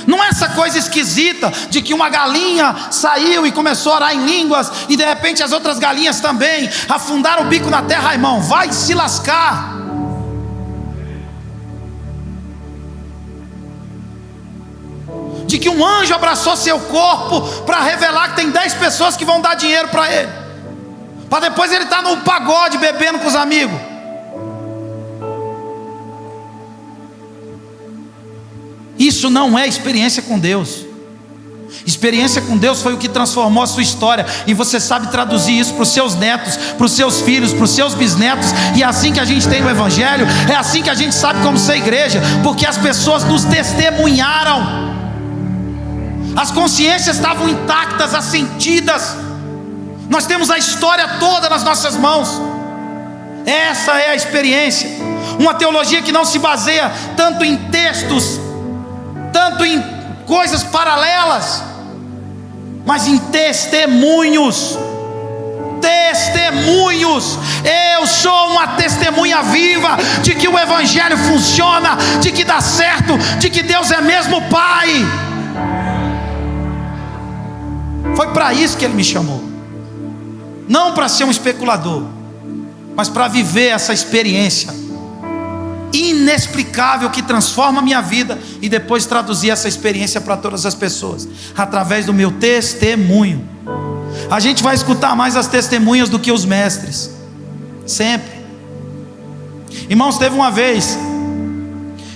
Não é essa coisa esquisita de que uma galinha saiu e começou a orar em línguas, e de repente as outras galinhas também afundaram o bico na terra. Irmão, vai se lascar. De que um anjo abraçou seu corpo para revelar que tem 10 pessoas que vão dar dinheiro para ele, para depois ele estar no pagode bebendo com os amigos. Isso não é experiência com Deus. Experiência com Deus foi o que transformou a sua história, e você sabe traduzir isso para os seus netos, para os seus filhos, para os seus bisnetos. E é assim que a gente tem o Evangelho, é assim que a gente sabe como ser igreja, porque as pessoas nos testemunharam. As consciências estavam intactas, assentidas. Nós temos a história toda nas nossas mãos. Essa é a experiência. Uma teologia que não se baseia tanto em textos, tanto em coisas paralelas, mas em testemunhos. Testemunhos. Eu sou uma testemunha viva de que o Evangelho funciona, de que dá certo, de que Deus é mesmo Pai. Foi para isso que Ele me chamou. Não para ser um especulador, mas para viver essa experiência inexplicável que transforma a minha vida, e depois traduzir essa experiência para todas as pessoas através do meu testemunho. A gente vai escutar mais as testemunhas do que os mestres, sempre. Irmãos, teve uma vez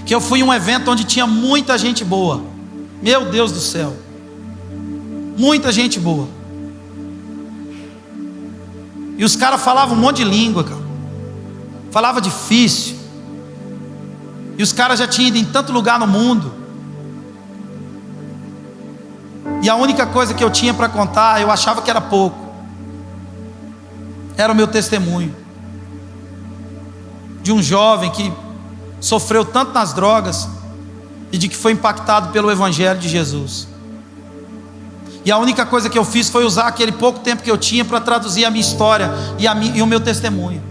que eu fui em um evento onde tinha muita gente boa. Meu Deus do céu, muita gente boa. E os caras falavam um monte de língua, cara. Falava difícil. E os caras já tinham ido em tanto lugar no mundo. E a única coisa que eu tinha para contar, eu achava que era pouco, era o meu testemunho de um jovem que sofreu tanto nas drogas e de que foi impactado pelo Evangelho de Jesus. E a única coisa que eu fiz foi usar aquele pouco tempo que eu tinha para traduzir a minha história e o meu testemunho.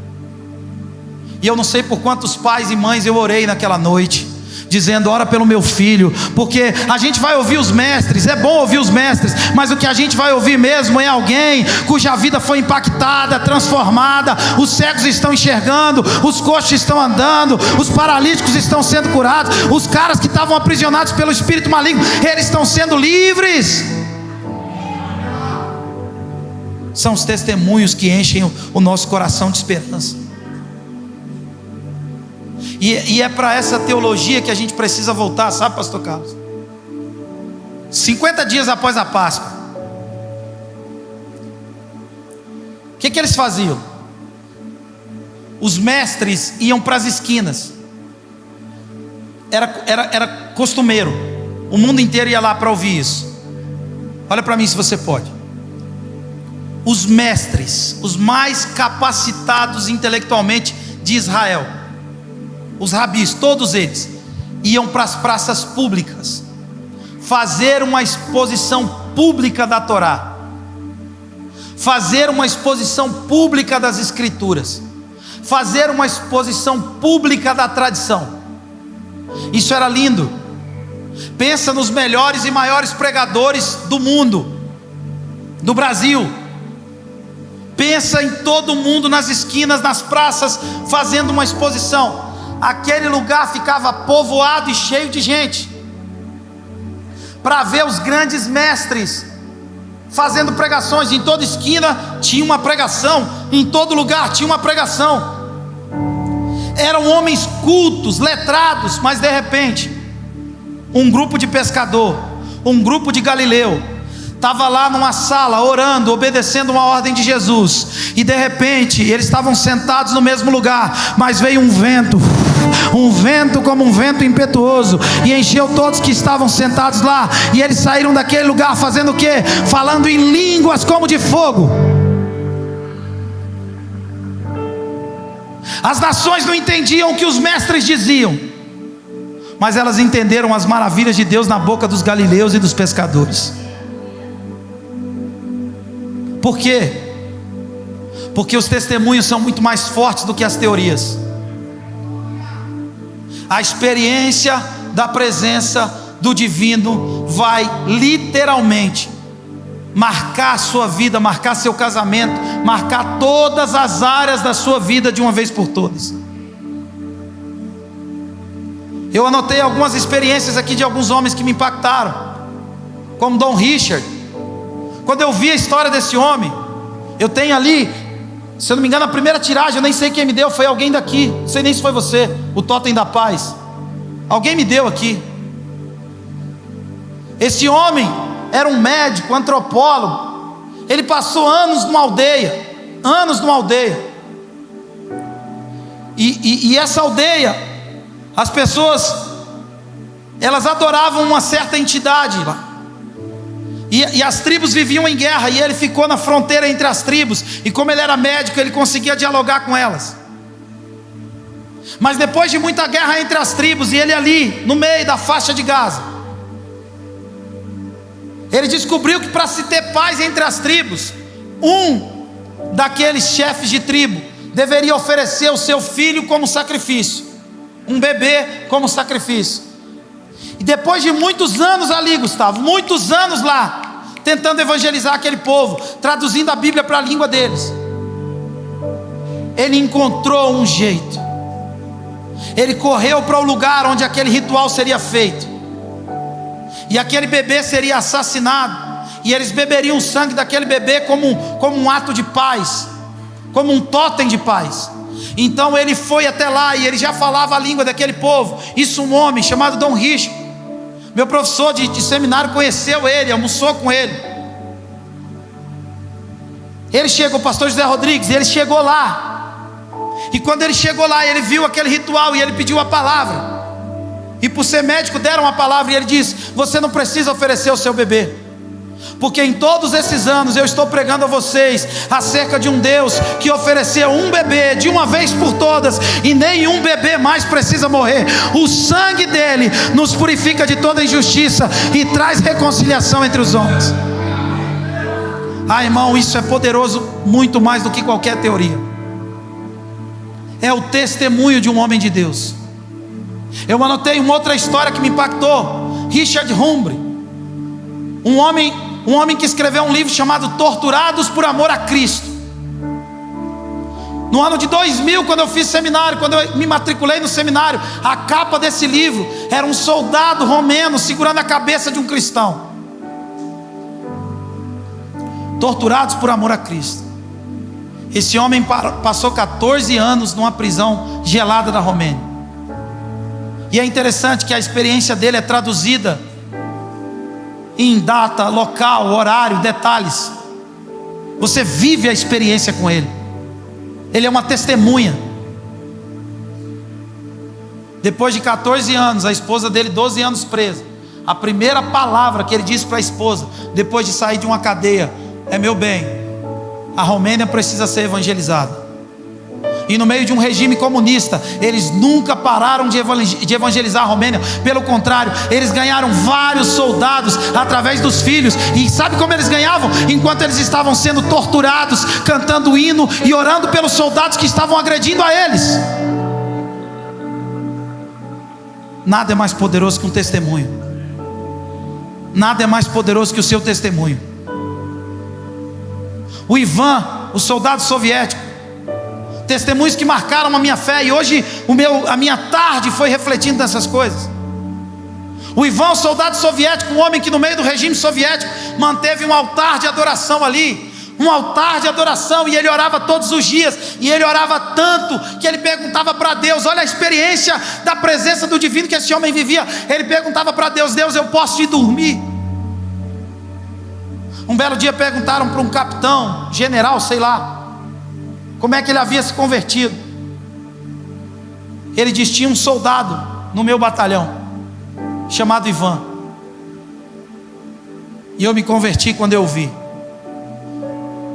E eu não sei por quantos pais e mães eu orei naquela noite. dizendo: ora pelo meu filho. Porque a gente vai ouvir os mestres, é bom ouvir os mestres, mas o que a gente vai ouvir mesmo é alguém cuja vida foi impactada, transformada. Os cegos estão enxergando, os coxos estão andando, os paralíticos estão sendo curados, os caras que estavam aprisionados pelo espírito maligno, eles estão sendo livres. São os testemunhos que enchem o nosso coração de esperança. E é para essa teologia que a gente precisa voltar, sabe, pastor Carlos? 50 dias após a Páscoa, o que eles faziam? Os mestres iam para as esquinas. Era costumeiro. O mundo inteiro ia lá para ouvir isso. Olha para mim se você pode. Os mestres, os mais capacitados intelectualmente de Israel, os rabis, todos eles iam para as praças públicas fazer uma exposição pública da Torá, fazer uma exposição pública das Escrituras, fazer uma exposição pública da tradição. Isso era lindo. Pensa nos melhores e maiores pregadores do mundo, do Brasil. Pensa em todo mundo nas esquinas, nas praças, fazendo uma exposição. Aquele lugar ficava povoado e cheio de gente, para ver os grandes mestres fazendo pregações. Em toda esquina tinha uma pregação, em todo lugar tinha uma pregação. Eram homens cultos, letrados, mas de repente, um grupo de pescador, um grupo de galileu, estava lá numa sala orando, obedecendo uma ordem de Jesus, e de repente eles estavam sentados no mesmo lugar, mas veio um vento como um vento impetuoso, e encheu todos que estavam sentados lá, e eles saíram daquele lugar fazendo o quê? Falando em línguas como de fogo. As nações não entendiam o que os mestres diziam, mas elas entenderam as maravilhas de Deus na boca dos galileus e dos pescadores. Por quê? Porque os testemunhos são muito mais fortes do que as teorias. A experiência da presença do divino vai literalmente marcar a sua vida, marcar seu casamento, marcar todas as áreas da sua vida de uma vez por todas. Eu anotei algumas experiências aqui de alguns homens que me impactaram, como Dom Richard. Quando eu vi a história desse homem, eu tenho ali, se eu não me engano, a primeira tiragem, eu nem sei quem me deu, foi alguém daqui, não sei nem se foi você, o Totem da Paz. Alguém me deu aqui. Esse homem era um médico, antropólogo. Ele passou anos numa aldeia, e essa aldeia, as pessoas, elas adoravam uma certa entidade lá. E as tribos viviam em guerra, e ele ficou na fronteira entre as tribos, e como ele era médico, ele conseguia dialogar com elas. Mas depois de muita guerra entre as tribos, e ele ali, no meio da faixa de Gaza, ele descobriu que para se ter paz entre as tribos, um daqueles chefes de tribo deveria oferecer o seu filho como sacrifício, um bebê como sacrifício. E depois de muitos anos ali, Gustavo, muitos anos lá, tentando evangelizar aquele povo, traduzindo a Bíblia para a língua deles, ele encontrou um jeito. Ele correu para o lugar onde aquele ritual seria feito, e aquele bebê seria assassinado, e eles beberiam o sangue daquele bebê como um ato de paz, como um totem de paz. Então ele foi até lá, e ele já falava a língua daquele povo. Isso, um homem chamado Dom Richard, meu professor de seminário, conheceu ele, almoçou com ele. Ele chegou, o pastor José Rodrigues, ele chegou lá, e quando ele chegou lá, ele viu aquele ritual, e ele pediu a palavra, e por ser médico deram a palavra, e ele disse: você não precisa oferecer o seu bebê, porque em todos esses anos eu estou pregando a vocês acerca de um Deus que ofereceu um bebê de uma vez por todas, e nenhum bebê mais precisa morrer. O sangue dele nos purifica de toda injustiça e traz reconciliação entre os homens. Ah, irmão, isso é poderoso muito mais do que qualquer teoria. É o testemunho de um homem de Deus. Eu anotei uma outra história que me impactou. Richard Humbre, um homem que escreveu um livro chamado Torturados por Amor a Cristo. No ano de 2000, quando eu fiz seminário, quando eu me matriculei no seminário, a capa desse livro era um soldado romeno segurando a cabeça de um cristão. Torturados por amor a Cristo. Esse homem passou 14 anos numa prisão gelada da Romênia. E é interessante que a experiência dele é traduzida em data, local, horário, detalhes. Você vive a experiência com ele. Ele é uma testemunha. Depois de 14 anos, a esposa dele 12 anos presa, a primeira palavra que ele disse para a esposa, depois de sair de uma cadeia, é: meu bem, a Romênia precisa ser evangelizada. E no meio de um regime comunista, eles nunca pararam de evangelizar a Romênia. Pelo contrário, eles ganharam vários soldados através dos filhos. E sabe como eles ganhavam? Enquanto eles estavam sendo torturados, cantando hino e orando pelos soldados que estavam agredindo a eles. Nada é mais poderoso que um testemunho. Nada é mais poderoso que o seu testemunho. O Ivan, o soldado soviético, testemunhos que marcaram a minha fé. E hoje a minha tarde foi refletindo nessas coisas. O Ivan, o soldado soviético, um homem que no meio do regime soviético manteve um altar de adoração ali. Um altar de adoração, e ele orava todos os dias. E ele orava tanto que ele perguntava para Deus, olha a experiência da presença do divino que esse homem vivia. Ele perguntava para Deus: Deus, eu posso ir dormir? Um belo dia perguntaram para um capitão, general, sei lá, como é que ele havia se convertido. Ele disse: tinha um soldado no meu batalhão chamado Ivan, e eu me converti quando eu vi.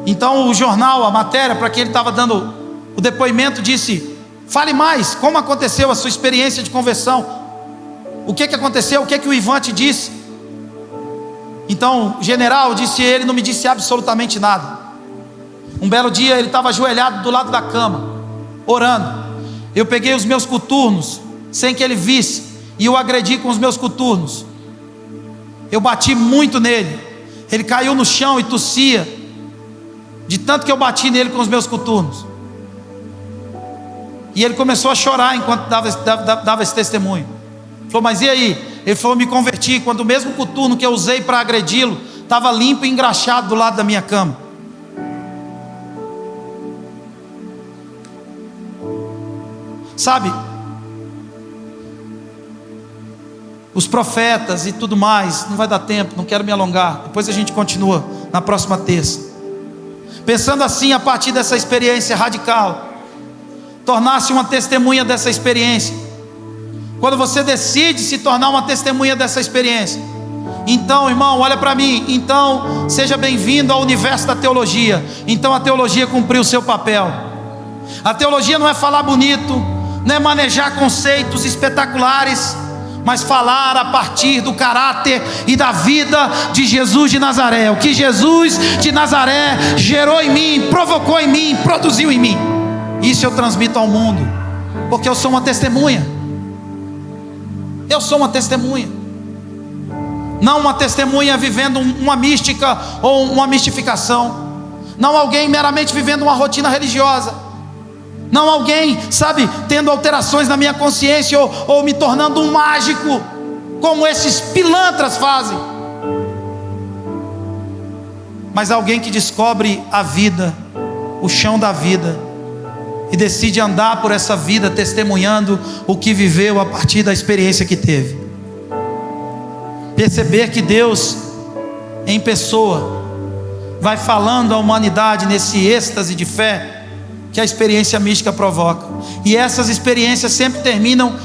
Então o jornal, a matéria para que ele estava dando o depoimento, disse: fale mais, como aconteceu a sua experiência de conversão? O que aconteceu? O que o Ivan te disse? Então o general disse: ele não me disse absolutamente nada. Um belo dia ele estava ajoelhado do lado da cama, orando. Eu peguei os meus coturnos, sem que ele visse, e o agredi com os meus coturnos. Eu bati muito nele. Ele caiu no chão e tossia, de tanto que eu bati nele com os meus coturnos. E ele começou a chorar enquanto dava esse testemunho. Ele falou: mas e aí? Ele falou: me converti quando o mesmo coturno que eu usei para agredi-lo estava limpo e engraxado do lado da minha cama. Sabe, os profetas e tudo mais, não vai dar tempo, não quero me alongar. Depois a gente continua na próxima terça. Pensando assim, a partir dessa experiência radical, tornar-se uma testemunha dessa experiência. Quando você decide se tornar uma testemunha dessa experiência, então, irmão, olha para mim, então seja bem-vindo ao universo da teologia. Então a teologia cumpriu o seu papel. A teologia não é falar bonito, não é manejar conceitos espetaculares, mas falar a partir do caráter e da vida de Jesus de Nazaré. O que Jesus de Nazaré gerou em mim, provocou em mim, produziu em mim. Isso eu transmito ao mundo, porque eu sou uma testemunha. Eu sou uma testemunha. Não uma testemunha vivendo uma mística ou uma mistificação. Não alguém meramente vivendo uma rotina religiosa. Não alguém, sabe, tendo alterações na minha consciência ou me tornando um mágico, como esses pilantras fazem. Mas alguém que descobre a vida, o chão da vida, e decide andar por essa vida testemunhando o que viveu a partir da experiência que teve. Perceber que Deus em pessoa vai falando à humanidade nesse êxtase de fé que a experiência mística provoca. E essas experiências sempre terminam,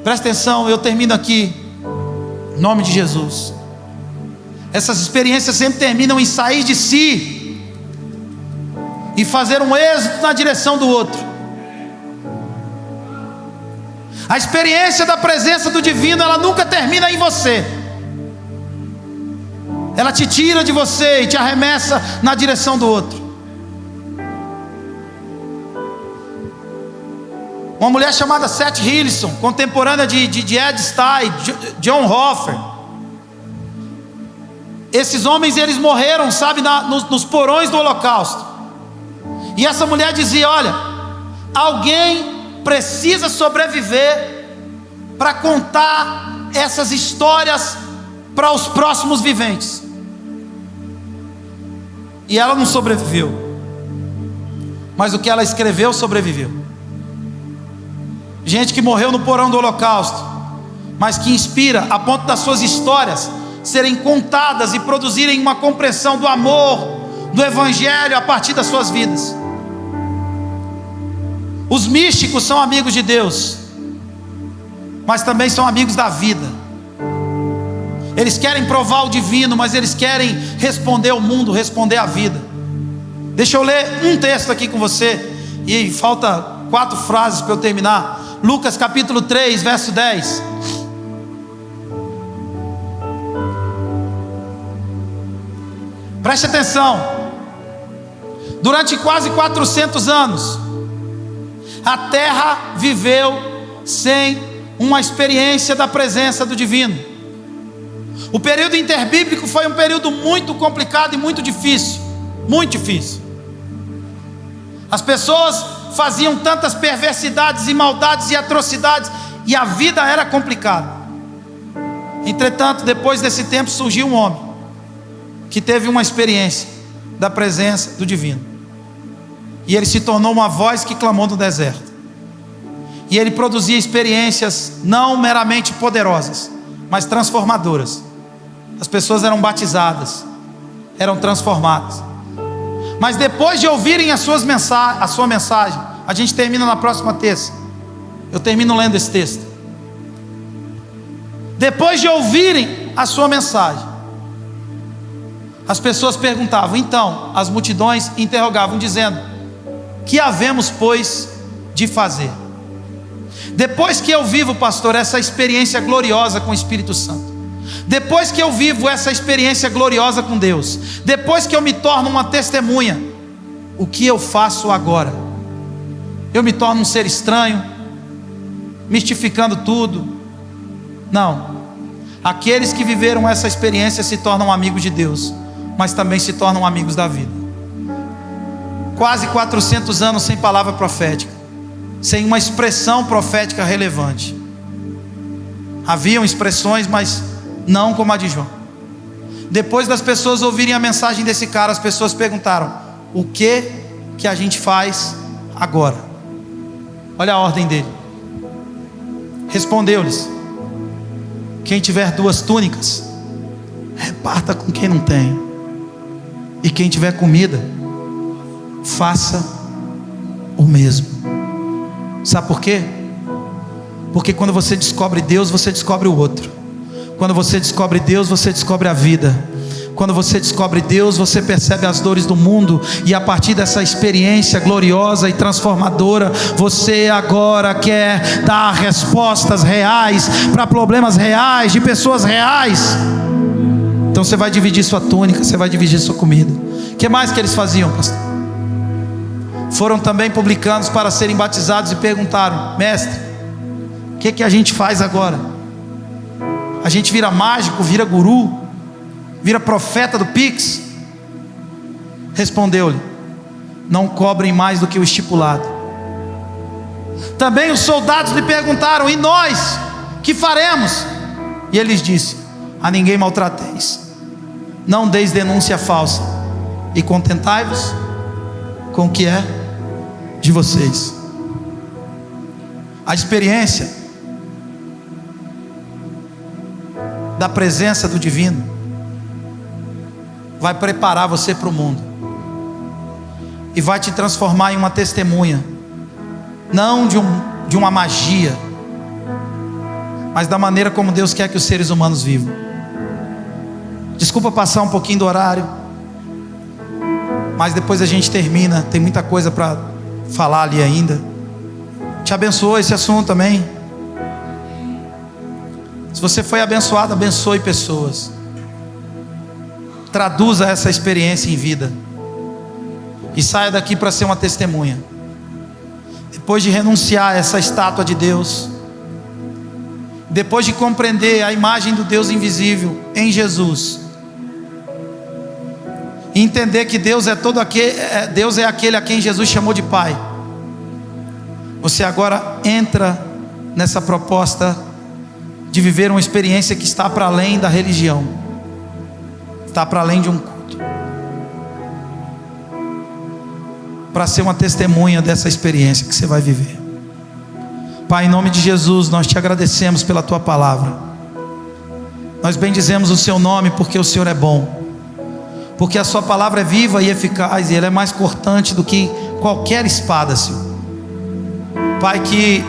presta atenção, eu termino aqui, em nome de Jesus. Essas experiências sempre terminam em sair de si e fazer um êxito na direção do outro. A experiência da presença do divino, ela nunca termina em você. Ela te tira de você e te arremessa na direção do outro. Uma mulher chamada Seth Hillison, contemporânea de Ed Stein, John Hoffer. Esses homens, eles morreram, sabe, nos porões do Holocausto. E essa mulher dizia: olha, alguém precisa sobreviver para contar essas histórias para os próximos viventes. E ela não sobreviveu, mas o que ela escreveu sobreviveu. Gente que morreu no porão do Holocausto, mas que inspira a ponto das suas histórias serem contadas e produzirem uma compreensão do amor, do Evangelho a partir das suas vidas. Os místicos são amigos de Deus, mas também são amigos da vida. Eles querem provar o divino, mas eles querem responder ao mundo, responder à vida. Deixa eu ler um texto aqui com você, e falta 4 frases para eu terminar. Lucas capítulo 3, verso 10. Preste atenção. Durante quase 400 anos, a terra viveu sem uma experiência da presença do divino. O período interbíblico foi um período muito complicado e muito difícil. Muito difícil. As pessoas faziam tantas perversidades e maldades e atrocidades, e a vida era complicada. Entretanto, depois desse tempo surgiu um homem que teve uma experiência da presença do divino, e ele se tornou uma voz que clamou no deserto. E ele produzia experiências não meramente poderosas, mas transformadoras. As pessoas eram batizadas, eram transformadas. Mas depois de ouvirem a sua mensagem, a gente termina na próxima terça. Eu termino lendo esse texto. Depois de ouvirem a sua mensagem, as pessoas perguntavam. Então as multidões interrogavam, dizendo: que havemos, pois, de fazer? Depois que eu vivo, pastor, essa experiência gloriosa com o Espírito Santo, depois que eu vivo essa experiência gloriosa com Deus, depois que eu me torno uma testemunha, o que eu faço agora? Eu me torno um ser estranho, mistificando tudo? Não. Aqueles que viveram essa experiência se tornam amigos de Deus, mas também se tornam amigos da vida. Quase 400 anos sem palavra profética, sem uma expressão profética relevante. Haviam expressões, mas não como a de João. Depois das pessoas ouvirem a mensagem desse cara, as pessoas perguntaram: o que a gente faz agora? Olha a ordem dele. Respondeu-lhes: quem tiver 2 túnicas, reparta com quem não tem, e quem tiver comida, faça o mesmo. Sabe por quê? Porque quando você descobre Deus, você descobre o outro. Quando você descobre Deus, você descobre a vida. Quando você descobre Deus, você percebe as dores do mundo, e a partir dessa experiência gloriosa e transformadora, você agora quer dar respostas reais para problemas reais, de pessoas reais. Então você vai dividir sua túnica, você vai dividir sua comida. O que mais que eles faziam, pastor? Foram também publicanos para serem batizados e perguntaram: mestre, o que a gente faz agora? A gente vira mágico, vira guru, vira profeta do Pix? Respondeu-lhe: não cobrem mais do que o estipulado. Também os soldados lhe perguntaram: e nós, que faremos? E ele lhes disse: a ninguém maltrateis, não deis denúncia falsa, e contentai-vos com o que é de vocês. A experiência da presença do divino vai preparar você para o mundo, e vai te transformar em uma testemunha, não de uma magia, mas da maneira como Deus quer que os seres humanos vivam. Desculpa passar um pouquinho do horário, mas depois a gente termina. Tem muita coisa para falar ali ainda. Te abençoou esse assunto também? Se você foi abençoado, abençoe pessoas. Traduza essa experiência em vida, e saia daqui para ser uma testemunha. depois de renunciar a essa estátua de Deus, depois de compreender a imagem do Deus invisível em Jesus, e entender que Deus é aquele a quem Jesus chamou de Pai, você agora entra nessa proposta de viver uma experiência que está para além da religião, está para além de um culto, para ser uma testemunha dessa experiência que você vai viver. Pai, em nome de Jesus, nós te agradecemos pela tua palavra. Nós bendizemos o seu nome porque o Senhor é bom, porque a sua palavra é viva e eficaz, e ela é mais cortante do que qualquer espada, Senhor. Pai, que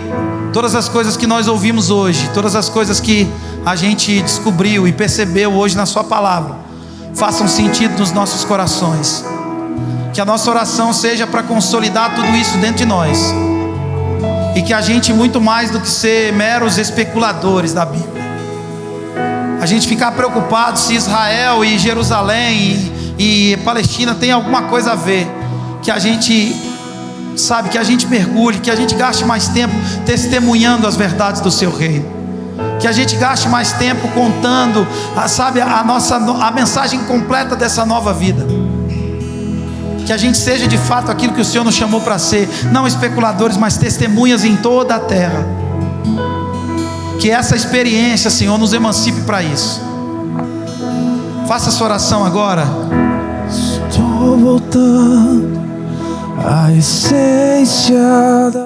todas as coisas que nós ouvimos hoje, todas as coisas que a gente descobriu e percebeu hoje na sua palavra, façam sentido nos nossos corações. Que a nossa oração seja para consolidar tudo isso dentro de nós, e que a gente, muito mais do que ser meros especuladores da Bíblia, a gente ficar preocupado se Israel e Jerusalém e Palestina tem alguma coisa a ver, que a gente sabe, que a gente mergulhe, que a gente gaste mais tempo testemunhando as verdades do seu reino, que a gente gaste mais tempo contando, a mensagem completa dessa nova vida, que a gente seja de fato aquilo que o Senhor nos chamou para ser, não especuladores, mas testemunhas em toda a terra. Que essa experiência, Senhor, nos emancipe para isso. Faça essa oração agora. Estou voltando à essência da